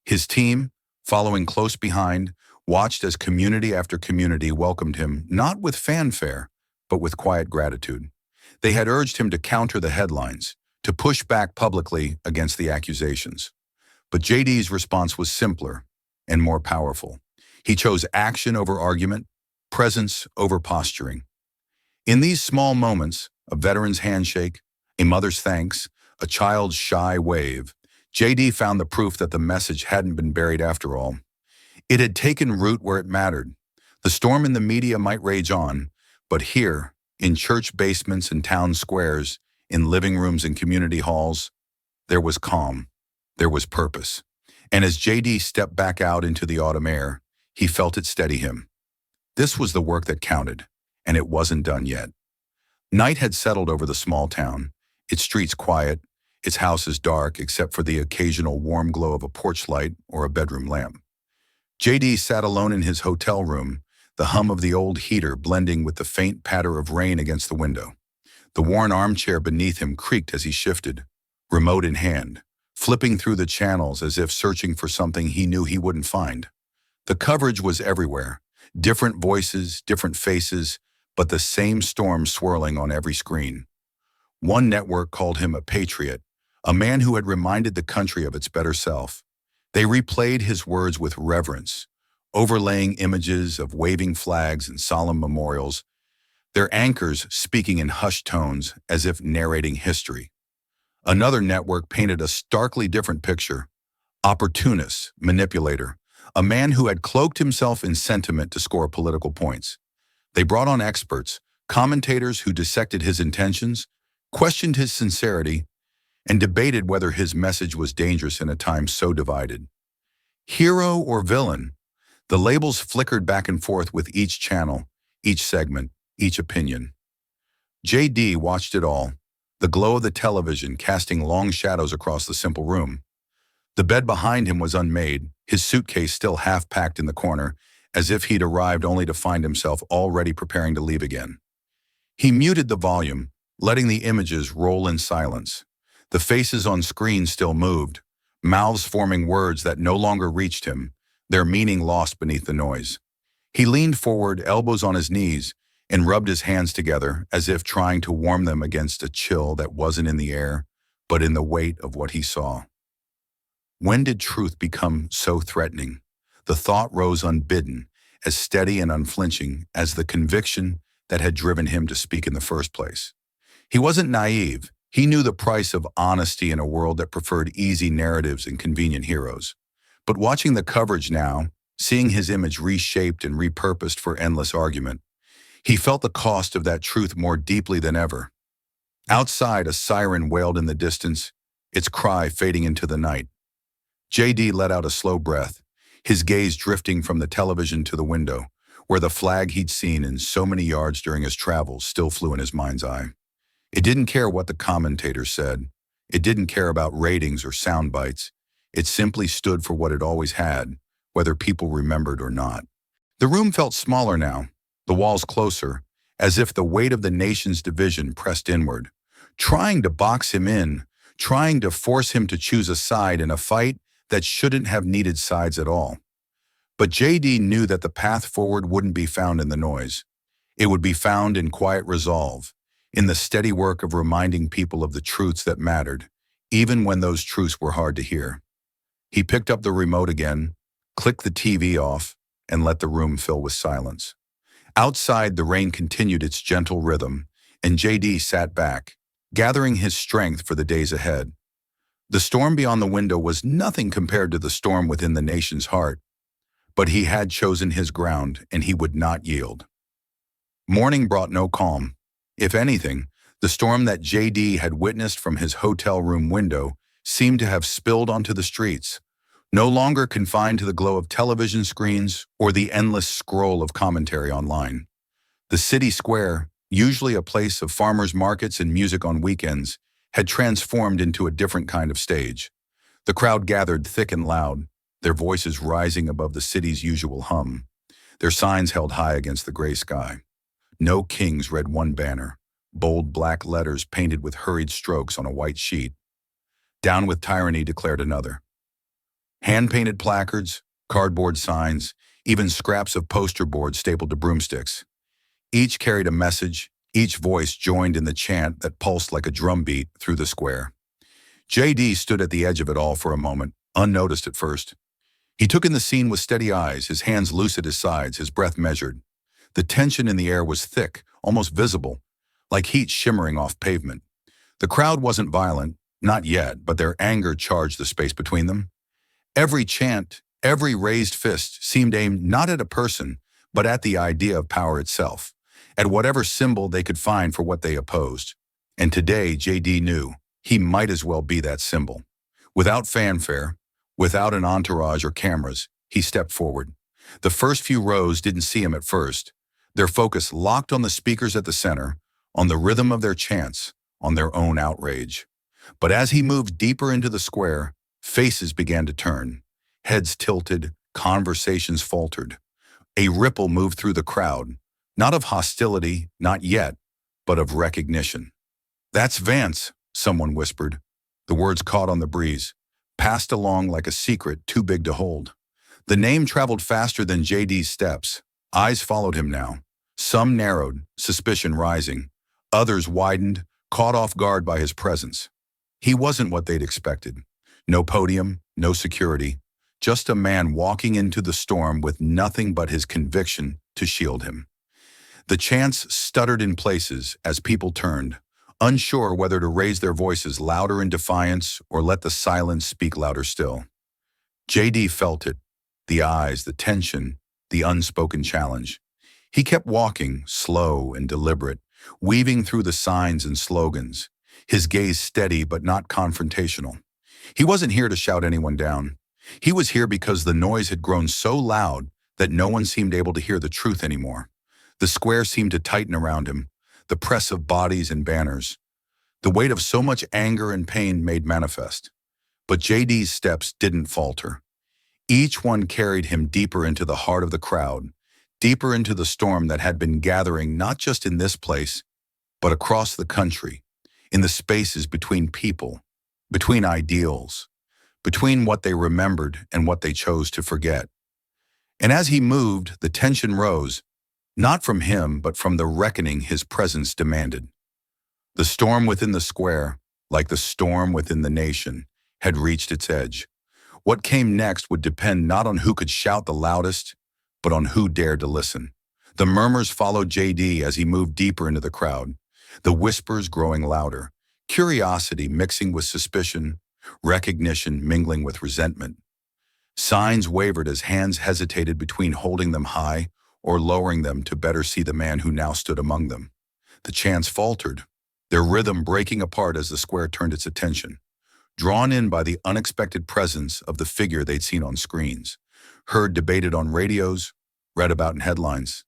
Speaker 1: His team, following close behind, watched as community after community welcomed him, not with fanfare, but with quiet gratitude. They had urged him to counter the headlines, to push back publicly against the accusations. But JD's response was simpler and more powerful. He chose action over argument, presence over posturing. In these small moments, a veteran's handshake, a mother's thanks, a child's shy wave, JD found the proof that the message hadn't been buried after all. It had taken root where it mattered. The storm in the media might rage on, but here, in church basements and town squares, in living rooms and community halls, there was calm, there was purpose. And as JD stepped back out into the autumn air, he felt it steady him. This was the work that counted, and it wasn't done yet. Night had settled over the small town, its streets quiet, its houses dark except for the occasional warm glow of a porch light or a bedroom lamp. JD sat alone in his hotel room, the hum of the old heater blending with the faint patter of rain against the window. The worn armchair beneath him creaked as he shifted, remote in hand, flipping through the channels as if searching for something he knew he wouldn't find. The coverage was everywhere, different voices, different faces, but the same storm swirling on every screen. One network called him a patriot, a man who had reminded the country of its better self. They replayed his words with reverence, overlaying images of waving flags and solemn memorials, their anchors speaking in hushed tones as if narrating history. Another network painted a starkly different picture: opportunist, manipulator, a man who had cloaked himself in sentiment to score political points. They brought on experts, commentators who dissected his intentions, questioned his sincerity, and debated whether his message was dangerous in a time so divided. Hero or villain? The labels flickered back and forth with each channel, each segment, each opinion. JD watched it all, the glow of the television casting long shadows across the simple room. The bed behind him was unmade, his suitcase still half-packed in the corner, as if he'd arrived only to find himself already preparing to leave again. He muted the volume, letting the images roll in silence. The faces on screen still moved, mouths forming words that no longer reached him, their meaning lost beneath the noise. He leaned forward, elbows on his knees, and rubbed his hands together as if trying to warm them against a chill that wasn't in the air, but in the weight of what he saw. When did truth become so threatening? The thought rose unbidden, as steady and unflinching as the conviction that had driven him to speak in the first place. He wasn't naive. He knew the price of honesty in a world that preferred easy narratives and convenient heroes. But watching the coverage now, seeing his image reshaped and repurposed for endless argument, he felt the cost of that truth more deeply than ever. Outside, a siren wailed in the distance, its cry fading into the night. JD let out a slow breath, his gaze drifting from the television to the window, where the flag he'd seen in so many yards during his travels still flew in his mind's eye. It didn't care what the commentators said. It didn't care about ratings or sound bites. It simply stood for what it always had, whether people remembered or not. The room felt smaller now, the walls closer, as if the weight of the nation's division pressed inward, trying to box him in, trying to force him to choose a side in a fight that shouldn't have needed sides at all. But JD knew that the path forward wouldn't be found in the noise. It would be found in quiet resolve, in the steady work of reminding people of the truths that mattered, even when those truths were hard to hear. He picked up the remote again, clicked the TV off, and let the room fill with silence. Outside, the rain continued its gentle rhythm, and JD sat back, gathering his strength for the days ahead. The storm beyond the window was nothing compared to the storm within the nation's heart, but he had chosen his ground and he would not yield. Morning brought no calm. If anything, the storm that JD had witnessed from his hotel room window seemed to have spilled onto the streets, no longer confined to the glow of television screens or the endless scroll of commentary online. The city square, usually a place of farmers' markets and music on weekends, had transformed into a different kind of stage. The crowd gathered thick and loud, their voices rising above the city's usual hum, their signs held high against the gray sky. No Kings read one banner, bold black letters painted with hurried strokes on a white sheet. Down with Tyranny declared another. Hand-painted placards, cardboard signs, even scraps of poster boards stapled to broomsticks. Each carried a message, each voice joined in the chant that pulsed like a drumbeat through the square. JD stood at the edge of it all for a moment, unnoticed at first. He took in the scene with steady eyes, his hands loose at his sides, his breath measured. The tension in the air was thick, almost visible, like heat shimmering off pavement. The crowd wasn't violent, not yet, but their anger charged the space between them. Every chant, every raised fist seemed aimed not at a person, but at the idea of power itself, at whatever symbol they could find for what they opposed. And today, JD knew he might as well be that symbol. Without fanfare, without an entourage or cameras, he stepped forward. The first few rows didn't see him at first, their focus locked on the speakers at the center, on the rhythm of their chants, on their own outrage. But as he moved deeper into the square, faces began to turn. Heads tilted, conversations faltered. A ripple moved through the crowd, not of hostility, not yet, but of recognition. "That's Vance," someone whispered. The words caught on the breeze, passed along like a secret too big to hold. The name traveled faster than JD's steps. Eyes followed him now. Some narrowed, suspicion rising. Others widened, caught off guard by his presence. He wasn't what they'd expected. No podium, no security. Just a man walking into the storm with nothing but his conviction to shield him. The chants stuttered in places as people turned, unsure whether to raise their voices louder in defiance or let the silence speak louder still. JD felt it, the eyes, the tension, the unspoken challenge. He kept walking, slow and deliberate, weaving through the signs and slogans, his gaze steady but not confrontational. He wasn't here to shout anyone down. He was here because the noise had grown so loud that no one seemed able to hear the truth anymore. The square seemed to tighten around him, the press of bodies and banners. The weight of so much anger and pain made manifest. But JD's steps didn't falter. Each one carried him deeper into the heart of the crowd, deeper into the storm that had been gathering not just in this place, but across the country, in the spaces between people, between ideals, between what they remembered and what they chose to forget. And as he moved, the tension rose, not from him, but from the reckoning his presence demanded. The storm within the square, like the storm within the nation, had reached its edge. What came next would depend not on who could shout the loudest, but on who dared to listen. The murmurs followed JD as he moved deeper into the crowd, the whispers growing louder, curiosity mixing with suspicion, recognition mingling with resentment. Signs wavered as hands hesitated between holding them high or lowering them to better see the man who now stood among them. The chants faltered, their rhythm breaking apart as the square turned its attention, drawn in by the unexpected presence of the figure they'd seen on screens, heard debated on radios, read about in headlines.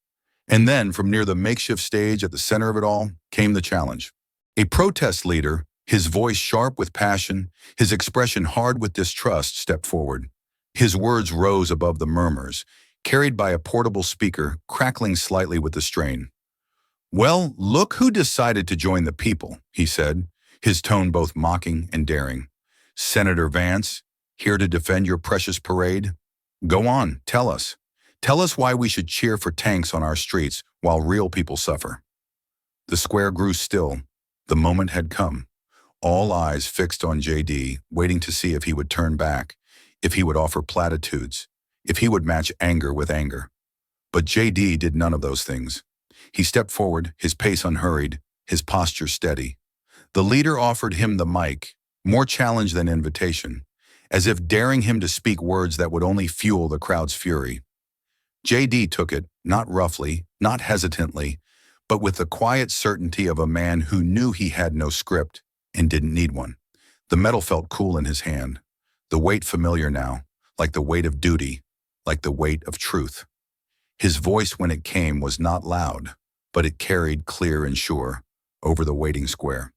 Speaker 1: And then, from near the makeshift stage at the center of it all, came the challenge. A protest leader, his voice sharp with passion, his expression hard with distrust, stepped forward. His words rose above the murmurs, carried by a portable speaker crackling slightly with the strain. "Well, look who decided to join the people," he said, his tone both mocking and daring. "Senator Vance, here to defend your precious parade? Go on, tell us. Tell us why we should cheer for tanks on our streets while real people suffer." The square grew still. The moment had come. All eyes fixed on JD, waiting to see if he would turn back, if he would offer platitudes, if he would match anger with anger. But JD did none of those things. He stepped forward, his pace unhurried, his posture steady. The leader offered him the mic, more challenge than invitation, as if daring him to speak words that would only fuel the crowd's fury. JD took it, not roughly, not hesitantly, but with the quiet certainty of a man who knew he had no script and didn't need one. The metal felt cool in his hand, the weight familiar now, like the weight of duty, like the weight of truth. His voice when it came was not loud, but it carried clear and sure over the waiting square.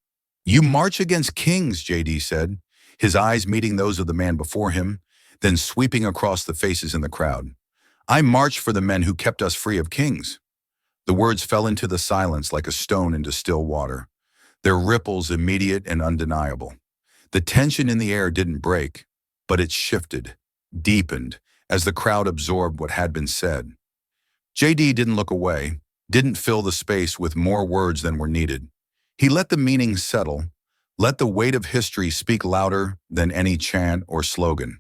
Speaker 1: "You march against kings," JD said, his eyes meeting those of the man before him, then sweeping across the faces in the crowd. "I march for the men who kept us free of kings." The words fell into the silence like a stone into still water, their ripples immediate and undeniable. The tension in the air didn't break, but it shifted, deepened, as the crowd absorbed what had been said. JD didn't look away, didn't fill the space with more words than were needed. He let the meaning settle, let the weight of history speak louder than any chant or slogan.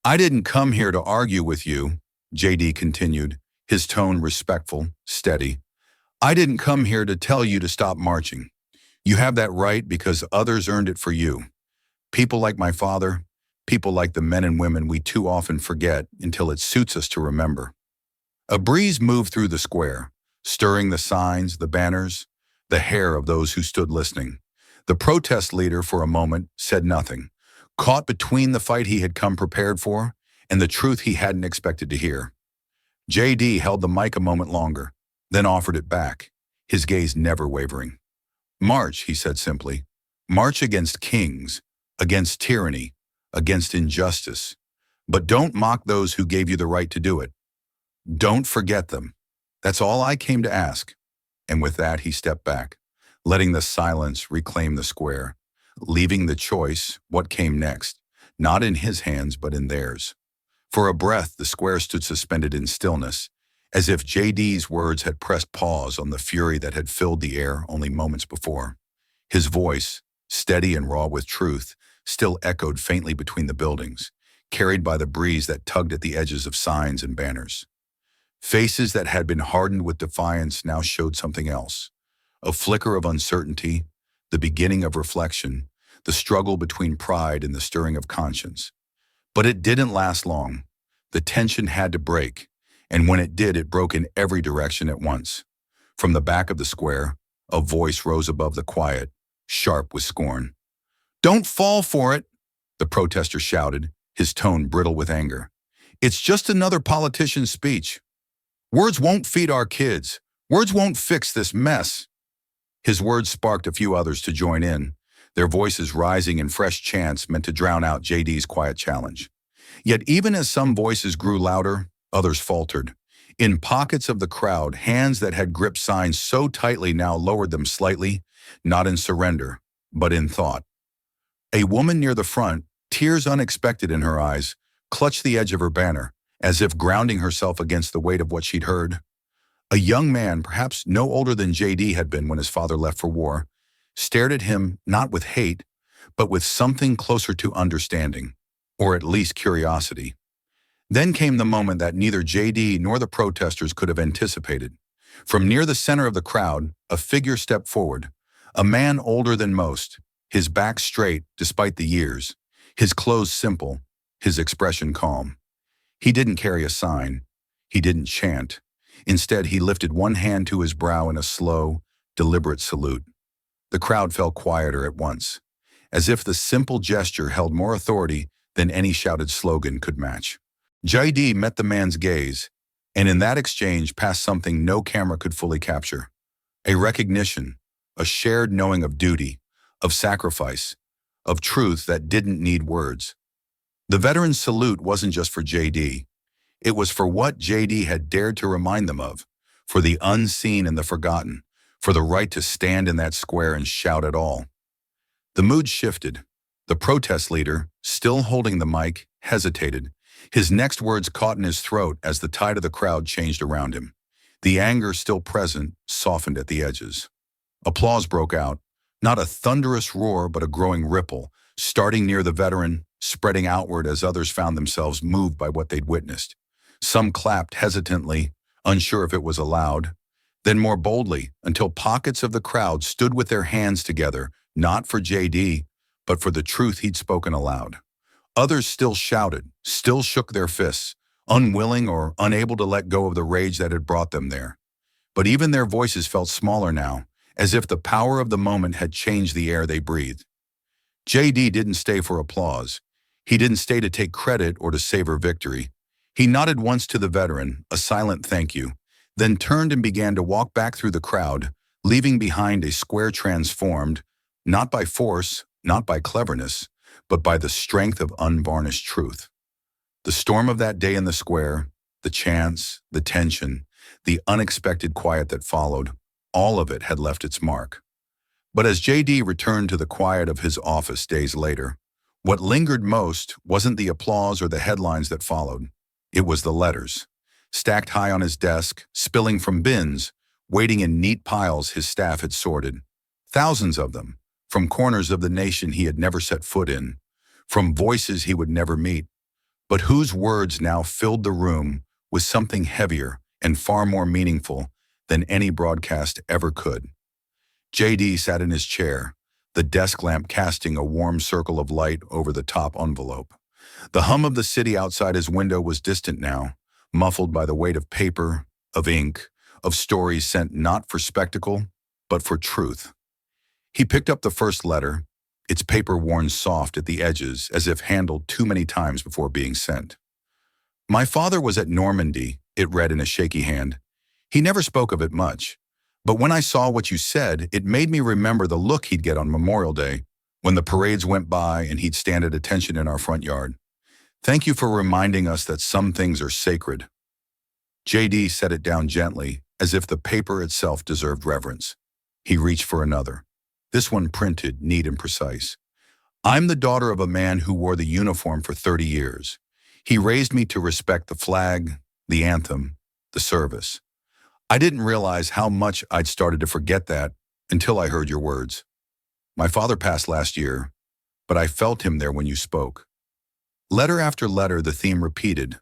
Speaker 1: "I didn't come here to argue with you," JD continued, his tone respectful, steady. "I didn't come here to tell you to stop marching. You have that right because others earned it for you. People like my father, people like the men and women we too often forget until it suits us to remember." A breeze moved through the square, stirring the signs, the banners, the hair of those who stood listening. The protest leader, for a moment, said nothing, caught between the fight he had come prepared for and the truth he hadn't expected to hear. JD held the mic a moment longer, then offered it back, his gaze never wavering. "March," he said simply. "March against kings, against tyranny, against injustice. But don't mock those who gave you the right to do it. Don't forget them. That's all I came to ask." And with that, he stepped back, letting the silence reclaim the square, leaving the choice, what came next, not in his hands but in theirs. For a breath, the square stood suspended in stillness, as if JD's words had pressed pause on the fury that had filled the air only moments before. His voice, steady and raw with truth, still echoed faintly between the buildings, carried by the breeze that tugged at the edges of signs and banners. Faces that had been hardened with defiance now showed something else. A flicker of uncertainty, the beginning of reflection, the struggle between pride and the stirring of conscience. But it didn't last long. The tension had to break, and when it did, it broke in every direction at once. From the back of the square, a voice rose above the quiet, sharp with scorn. "Don't fall for it," the protester shouted, his tone brittle with anger. "It's just another politician's speech. Words won't feed our kids. Words won't fix this mess." His words sparked a few others to join in, their voices rising in fresh chants meant to drown out JD's quiet challenge. Yet even as some voices grew louder, others faltered. In pockets of the crowd, hands that had gripped signs so tightly now lowered them slightly, not in surrender, but in thought. A woman near the front, tears unexpected in her eyes, clutched the edge of her banner, as if grounding herself against the weight of what she'd heard. A young man, perhaps no older than JD had been when his father left for war, stared at him not with hate, but with something closer to understanding, or at least curiosity. Then came the moment that neither JD nor the protesters could have anticipated. From near the center of the crowd, a figure stepped forward, a man older than most, his back straight despite the years, his clothes simple, his expression calm. He didn't carry a sign. He didn't chant. Instead, he lifted one hand to his brow in a slow, deliberate salute. The crowd fell quieter at once, as if the simple gesture held more authority than any shouted slogan could match. JD met the man's gaze, and in that exchange passed something no camera could fully capture. A recognition, a shared knowing of duty, of sacrifice, of truth that didn't need words. The veteran's salute wasn't just for JD. It was for what JD had dared to remind them of, for the unseen and the forgotten, for the right to stand in that square and shout at all. The mood shifted. The protest leader, still holding the mic, hesitated. His next words caught in his throat as the tide of the crowd changed around him. The anger still present softened at the edges. Applause broke out, not a thunderous roar but a growing ripple, starting near the veteran, spreading outward as others found themselves moved by what they'd witnessed. Some clapped hesitantly, unsure if it was allowed. then more boldly, until pockets of the crowd stood with their hands together, not for JD, but for the truth he'd spoken aloud. Others still shouted, still shook their fists, unwilling or unable to let go of the rage that had brought them there. But even their voices felt smaller now, as if the power of the moment had changed the air they breathed. JD didn't stay for applause. He didn't stay to take credit or to savor victory. He nodded once to the veteran, a silent thank you, then turned and began to walk back through the crowd, leaving behind a square transformed, not by force, not by cleverness, but by the strength of unvarnished truth. The storm of that day in the square, the chants, the tension, the unexpected quiet that followed, all of it had left its mark. But as JD returned to the quiet of his office days later, what lingered most wasn't the applause or the headlines that followed. It was the letters, stacked high on his desk, spilling from bins, waiting in neat piles his staff had sorted. Thousands of them, from corners of the nation he had never set foot in, from voices he would never meet, but whose words now filled the room with something heavier and far more meaningful than any broadcast ever could. JD sat in his chair, the desk lamp casting a warm circle of light over the top envelope. The hum of the city outside his window was distant now, muffled by the weight of paper, of ink, of stories sent not for spectacle, but for truth. He picked up the first letter, its paper worn soft at the edges as if handled too many times before being sent. "My father was at Normandy," it read in a shaky hand. "He never spoke of it much. But when I saw what you said, it made me remember the look he'd get on Memorial Day, when the parades went by and he'd stand at attention in our front yard. Thank you for reminding us that some things are sacred." JD set it down gently, as if the paper itself deserved reverence. He reached for another. This one printed, neat and precise. "I'm the daughter of a man who wore the uniform for 30 years. He raised me to respect the flag, the anthem, the service. I didn't realize how much I'd started to forget that until I heard your words. My father passed last year, but I felt him there when you spoke." Letter after letter, the theme repeated.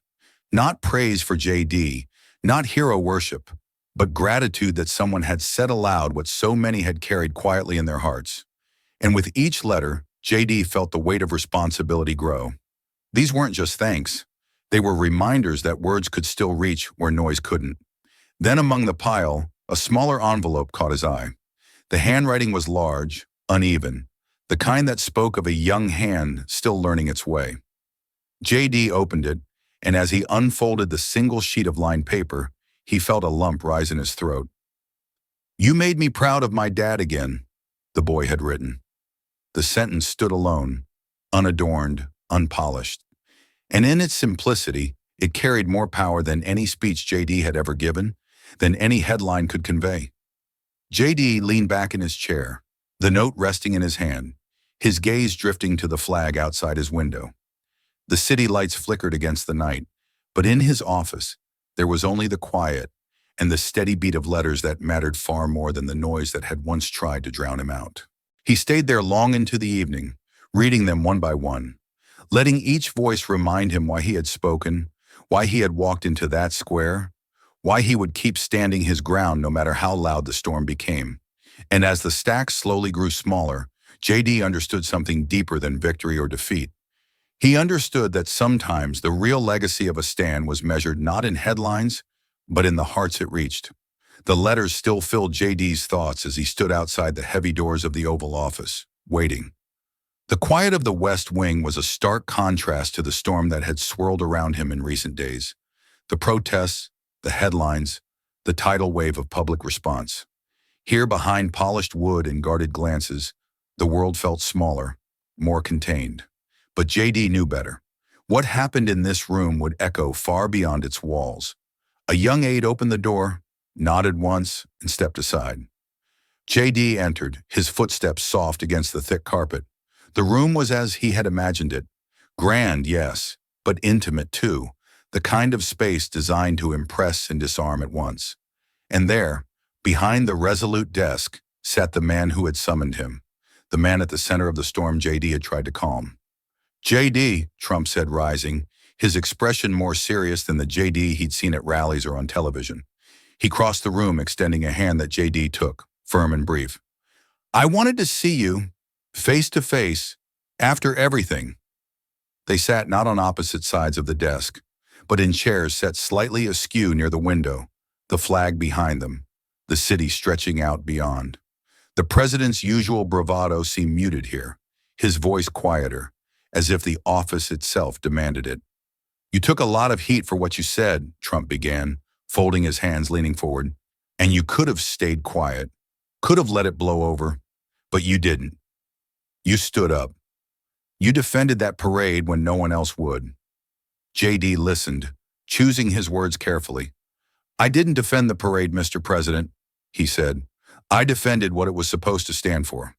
Speaker 1: Not praise for JD, not hero worship, but gratitude that someone had said aloud what so many had carried quietly in their hearts. And with each letter, JD felt the weight of responsibility grow. These weren't just thanks. They were reminders that words could still reach where noise couldn't. Then among the pile, a smaller envelope caught his eye. The handwriting was large, uneven, the kind that spoke of a young hand still learning its way. JD opened it, and as he unfolded the single sheet of lined paper, he felt a lump rise in his throat. "You made me proud of my dad again," the boy had written. The sentence stood alone, unadorned, unpolished. And in its simplicity, it carried more power than any speech JD had ever given, than any headline could convey. JD leaned back in his chair, the note resting in his hand, his gaze drifting to the flag outside his window. The city lights flickered against the night, but in his office, there was only the quiet and the steady beat of letters that mattered far more than the noise that had once tried to drown him out. He stayed there long into the evening, reading them one by one, letting each voice remind him why he had spoken, why he had walked into that square, why he would keep standing his ground no matter how loud the storm became. And as the stacks slowly grew smaller, JD understood something deeper than victory or defeat. He understood that sometimes the real legacy of a stand was measured not in headlines, but in the hearts it reached. The letters still filled JD's thoughts as he stood outside the heavy doors of the Oval Office, waiting. The quiet of the West Wing was a stark contrast to the storm that had swirled around him in recent days. The protests, the headlines, the tidal wave of public response. Here behind polished wood and guarded glances, the world felt smaller, more contained. But JD knew better. What happened in this room would echo far beyond its walls. A young aide opened the door, nodded once, and stepped aside. JD entered, his footsteps soft against the thick carpet. The room was as he had imagined it. Grand, yes, but intimate too. The kind of space designed to impress and disarm at once. And there, behind the resolute desk, sat the man who had summoned him, the man at the center of the storm JD had tried to calm. "JD," Trump said, rising, his expression more serious than the JD he'd seen at rallies or on television. He crossed the room, extending a hand that JD took, firm and brief. I wanted to see you, face to face, after everything. They sat not on opposite sides of the desk, but in chairs set slightly askew near the window, the flag behind them, the city stretching out beyond. The president's usual bravado seemed muted here, his voice quieter, as if the office itself demanded it. You took a lot of heat for what you said, Trump began, folding his hands, leaning forward. And you could have stayed quiet, could have let it blow over, but you didn't. You stood up. You defended that parade when no one else would. JD listened, choosing his words carefully. I didn't defend the parade, Mr. President, he said. I defended what it was supposed to stand for.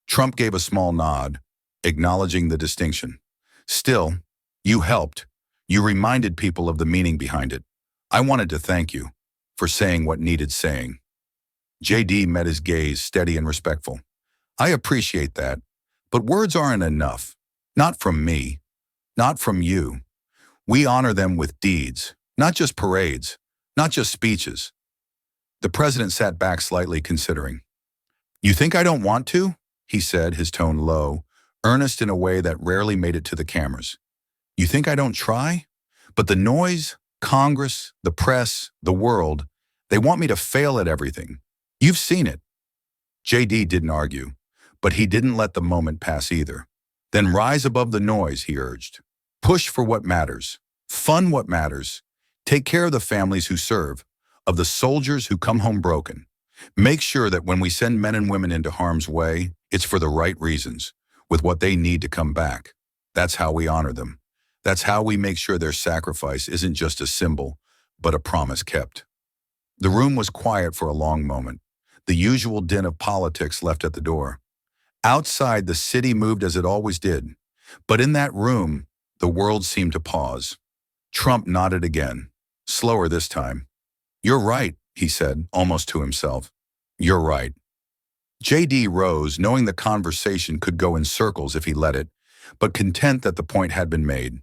Speaker 1: Trump gave a small nod, acknowledging the distinction. Still, you helped. You reminded people of the meaning behind it. I wanted to thank you for saying what needed saying. JD met his gaze, steady and respectful. I appreciate that, but words aren't enough. Not from me, not from you. We honor them with deeds, not just parades, not just speeches. The president sat back slightly, considering. You think I don't want to? He said, his tone low, earnest in a way that rarely made it to the cameras. You think I don't try? But the noise, Congress, the press, the world, they want me to fail at everything. You've seen it. JD didn't argue, but he didn't let the moment pass either. Then rise above the noise, he urged. Push for what matters. Fund what matters. Take care of the families who serve, of the soldiers who come home broken. Make sure that when we send men and women into harm's way, it's for the right reasons, with what they need to come back. That's how we honor them. That's how we make sure their sacrifice isn't just a symbol, but a promise kept. The room was quiet for a long moment, the usual din of politics left at the door. Outside, the city moved as it always did, but in that room, the world seemed to pause. Trump nodded again, slower this time. You're right, he said, almost to himself. You're right. JD rose, knowing the conversation could go in circles if he let it, but content that the point had been made.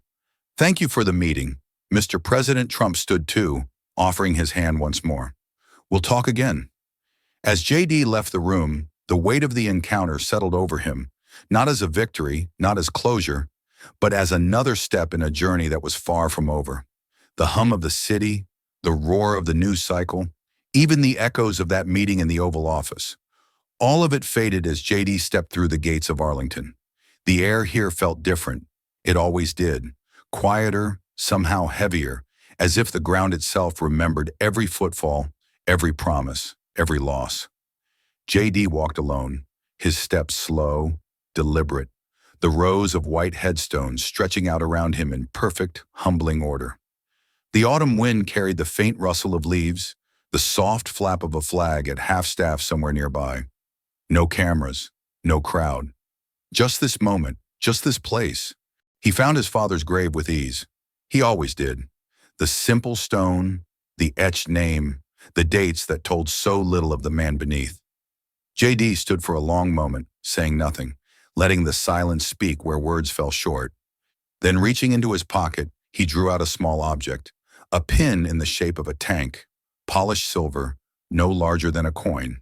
Speaker 1: Thank you for the meeting. Mr. President. Trump stood too, offering his hand once more. We'll talk again. As JD left the room, the weight of the encounter settled over him, not as a victory, not as closure, but as another step in a journey that was far from over. The hum of the city, the roar of the news cycle, even the echoes of that meeting in the Oval Office. All of it faded as JD stepped through the gates of Arlington. The air here felt different. It always did. Quieter, somehow heavier, as if the ground itself remembered every footfall, every promise, every loss. JD walked alone, his steps slow, deliberate, the rows of white headstones stretching out around him in perfect, humbling order. The autumn wind carried the faint rustle of leaves, the soft flap of a flag at half-staff somewhere nearby. No cameras, no crowd. Just this moment, just this place. He found his father's grave with ease. He always did. The simple stone, the etched name, the dates that told so little of the man beneath. JD stood for a long moment, saying nothing, letting the silence speak where words fell short. Then reaching into his pocket, he drew out a small object, a pin in the shape of a tank, polished silver, no larger than a coin.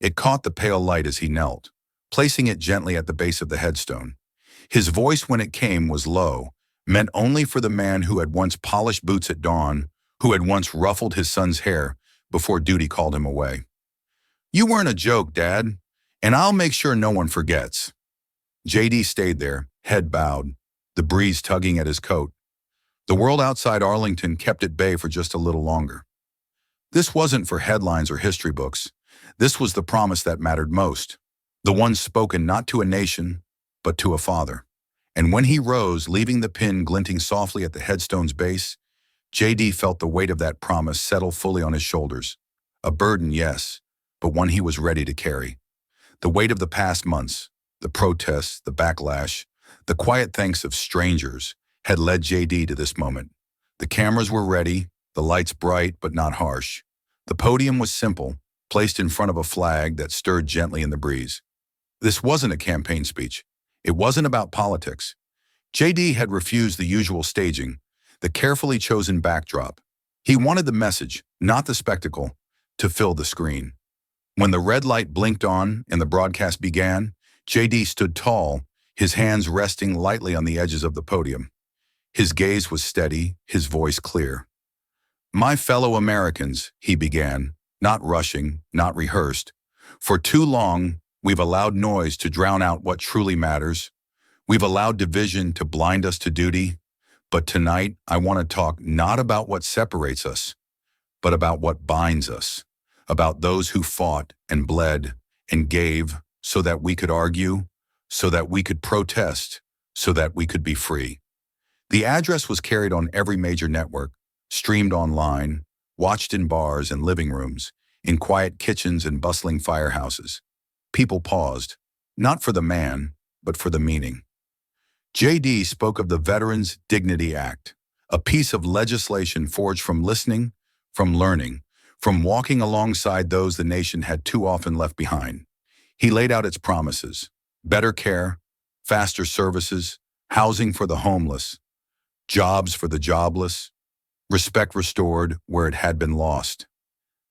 Speaker 1: It caught the pale light as he knelt, placing it gently at the base of the headstone. His voice when it came was low, meant only for the man who had once polished boots at dawn, who had once ruffled his son's hair before duty called him away. You weren't a joke, Dad, and I'll make sure no one forgets. JD stayed there, head bowed, the breeze tugging at his coat. The world outside Arlington kept at bay for just a little longer. This wasn't for headlines or history books. This was the promise that mattered most, the one spoken not to a nation, but to a father. And when he rose, leaving the pin glinting softly at the headstone's base, JD felt the weight of that promise settle fully on his shoulders. A burden, yes, but one he was ready to carry. The weight of the past months, the protests, the backlash, the quiet thanks of strangers had led JD to this moment. The cameras were ready, the lights bright but not harsh. The podium was simple, placed in front of a flag that stirred gently in the breeze. This wasn't a campaign speech. It wasn't about politics. JD had refused the usual staging, the carefully chosen backdrop. He wanted the message, not the spectacle, to fill the screen. When the red light blinked on and the broadcast began, JD stood tall, his hands resting lightly on the edges of the podium. His gaze was steady, his voice clear. "My fellow Americans," he began, not rushing, not rehearsed. "For too long, we've allowed noise to drown out what truly matters. We've allowed division to blind us to duty. But tonight, I want to talk not about what separates us, but about what binds us, about those who fought and bled and gave so that we could argue, so that we could protest, so that we could be free." The address was carried on every major network, streamed online, watched in bars and living rooms, in quiet kitchens and bustling firehouses. People paused, not for the man, but for the meaning. JD spoke of the Veterans Dignity Act, a piece of legislation forged from listening, from learning, from walking alongside those the nation had too often left behind. He laid out its promises: better care, faster services, housing for the homeless, jobs for the jobless, respect restored where it had been lost.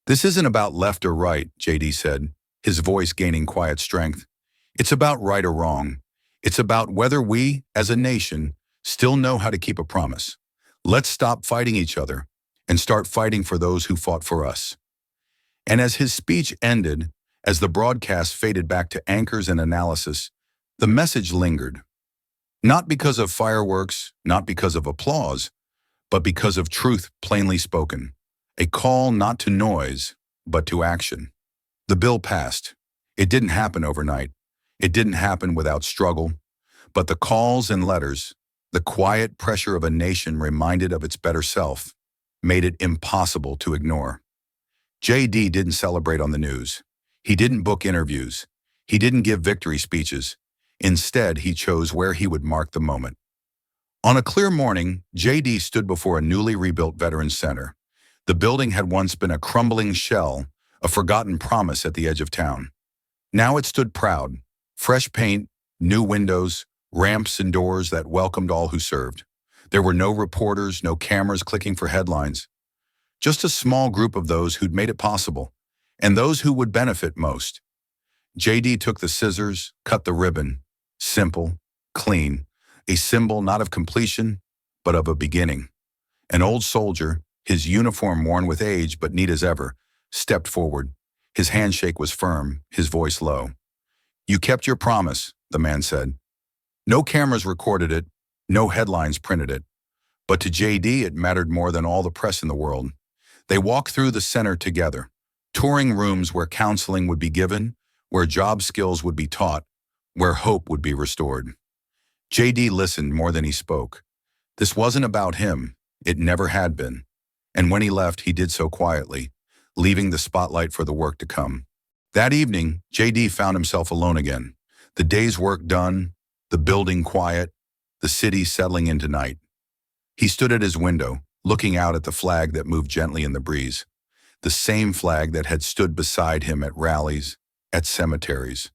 Speaker 1: "This isn't about left or right," JD said, his voice gaining quiet strength. "It's about right or wrong. It's about whether we, as a nation, still know how to keep a promise. Let's stop fighting each other and start fighting for those who fought for us." And as his speech ended, as the broadcast faded back to anchors and analysis, the message lingered. Not because of fireworks, not because of applause, but because of truth plainly spoken. A call not to noise, but to action. The bill passed. It didn't happen overnight. It didn't happen without struggle. But the calls and letters, the quiet pressure of a nation reminded of its better self, made it impossible to ignore. JD didn't celebrate on the news. He didn't book interviews. He didn't give victory speeches. Instead, he chose where he would mark the moment. On a clear morning, JD stood before a newly rebuilt Veterans Center. The building had once been a crumbling shell, a forgotten promise at the edge of town. Now it stood proud, fresh paint, new windows, ramps and doors that welcomed all who served. There were no reporters, no cameras clicking for headlines. Just a small group of those who'd made it possible, and those who would benefit most. JD took the scissors, cut the ribbon. Simple, clean, a symbol not of completion, but of a beginning. An old soldier, his uniform worn with age but neat as ever, stepped forward. His handshake was firm, his voice low. "You kept your promise," the man said. No cameras recorded it, no headlines printed it. But to JD, it mattered more than all the press in the world. They walked through the center together, touring rooms where counseling would be given, where job skills would be taught, where hope would be restored. JD listened more than he spoke. This wasn't about him. It never had been. And when he left, he did so quietly, leaving the spotlight for the work to come. That evening, JD found himself alone again. The day's work done, the building quiet, the city settling into night. He stood at his window, looking out at the flag that moved gently in the breeze. The same flag that had stood beside him at rallies, at cemeteries,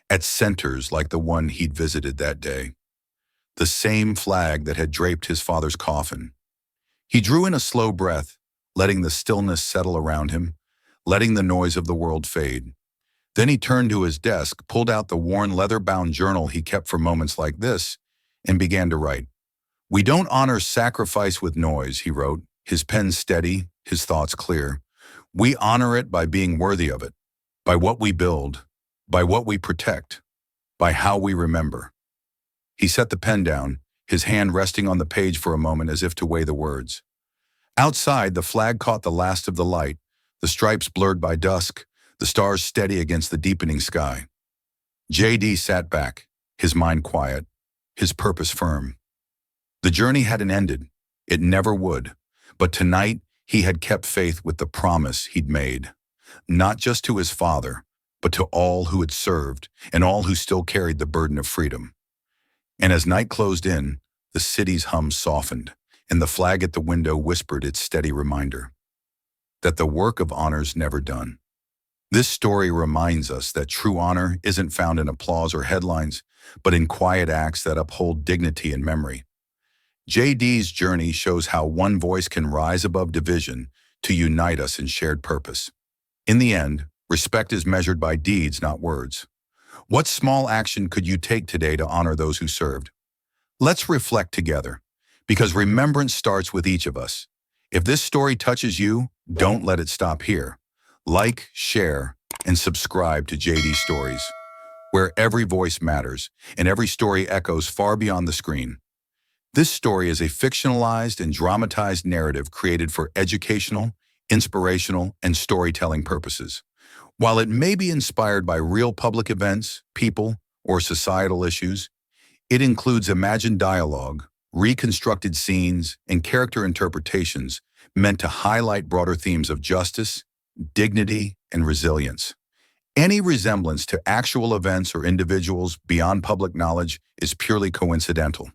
Speaker 1: at centers like the one he'd visited that day. The same flag that had draped his father's coffin. He drew in a slow breath, letting the stillness settle around him, letting the noise of the world fade. Then he turned to his desk, pulled out the worn leather-bound journal he kept for moments like this, and began to write. "We don't honor sacrifice with noise," he wrote, his pen steady, his thoughts clear. "We honor it by being worthy of it, by what we build, by what we protect, by how we remember." He set the pen down, his hand resting on the page for a moment as if to weigh the words. Outside, the flag caught the last of the light, the stripes blurred by dusk, the stars steady against the deepening sky. JD sat back, his mind quiet, his purpose firm. The journey hadn't ended. It never would. But tonight, he had kept faith with the promise he'd made, not just to his father, but to all who had served and all who still carried the burden of freedom. And as night closed in, the city's hum softened, and the flag at the window whispered its steady reminder that the work of honor's never done. This story reminds us that true honor isn't found in applause or headlines, but in quiet acts that uphold dignity and memory. JD's journey shows how one voice can rise above division to unite us in shared purpose. In the end, respect is measured by deeds, not words. What small action could you take today to honor those who served? Let's reflect together, because remembrance starts with each of us. If this story touches you, don't let it stop here. Like, share, and subscribe to JD Stories, where every voice matters and every story echoes far beyond the screen. This story is a fictionalized and dramatized narrative created for educational, inspirational, and storytelling purposes. While it may be inspired by real public events, people, or societal issues, it includes imagined dialogue, reconstructed scenes, and character interpretations meant to highlight broader themes of justice, dignity, and resilience. Any resemblance to actual events or individuals beyond public knowledge is purely coincidental.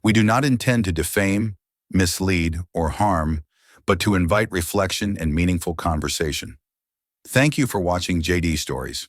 Speaker 1: We do not intend to defame, mislead, or harm, but to invite reflection and meaningful conversation. Thank you for watching JD Stories.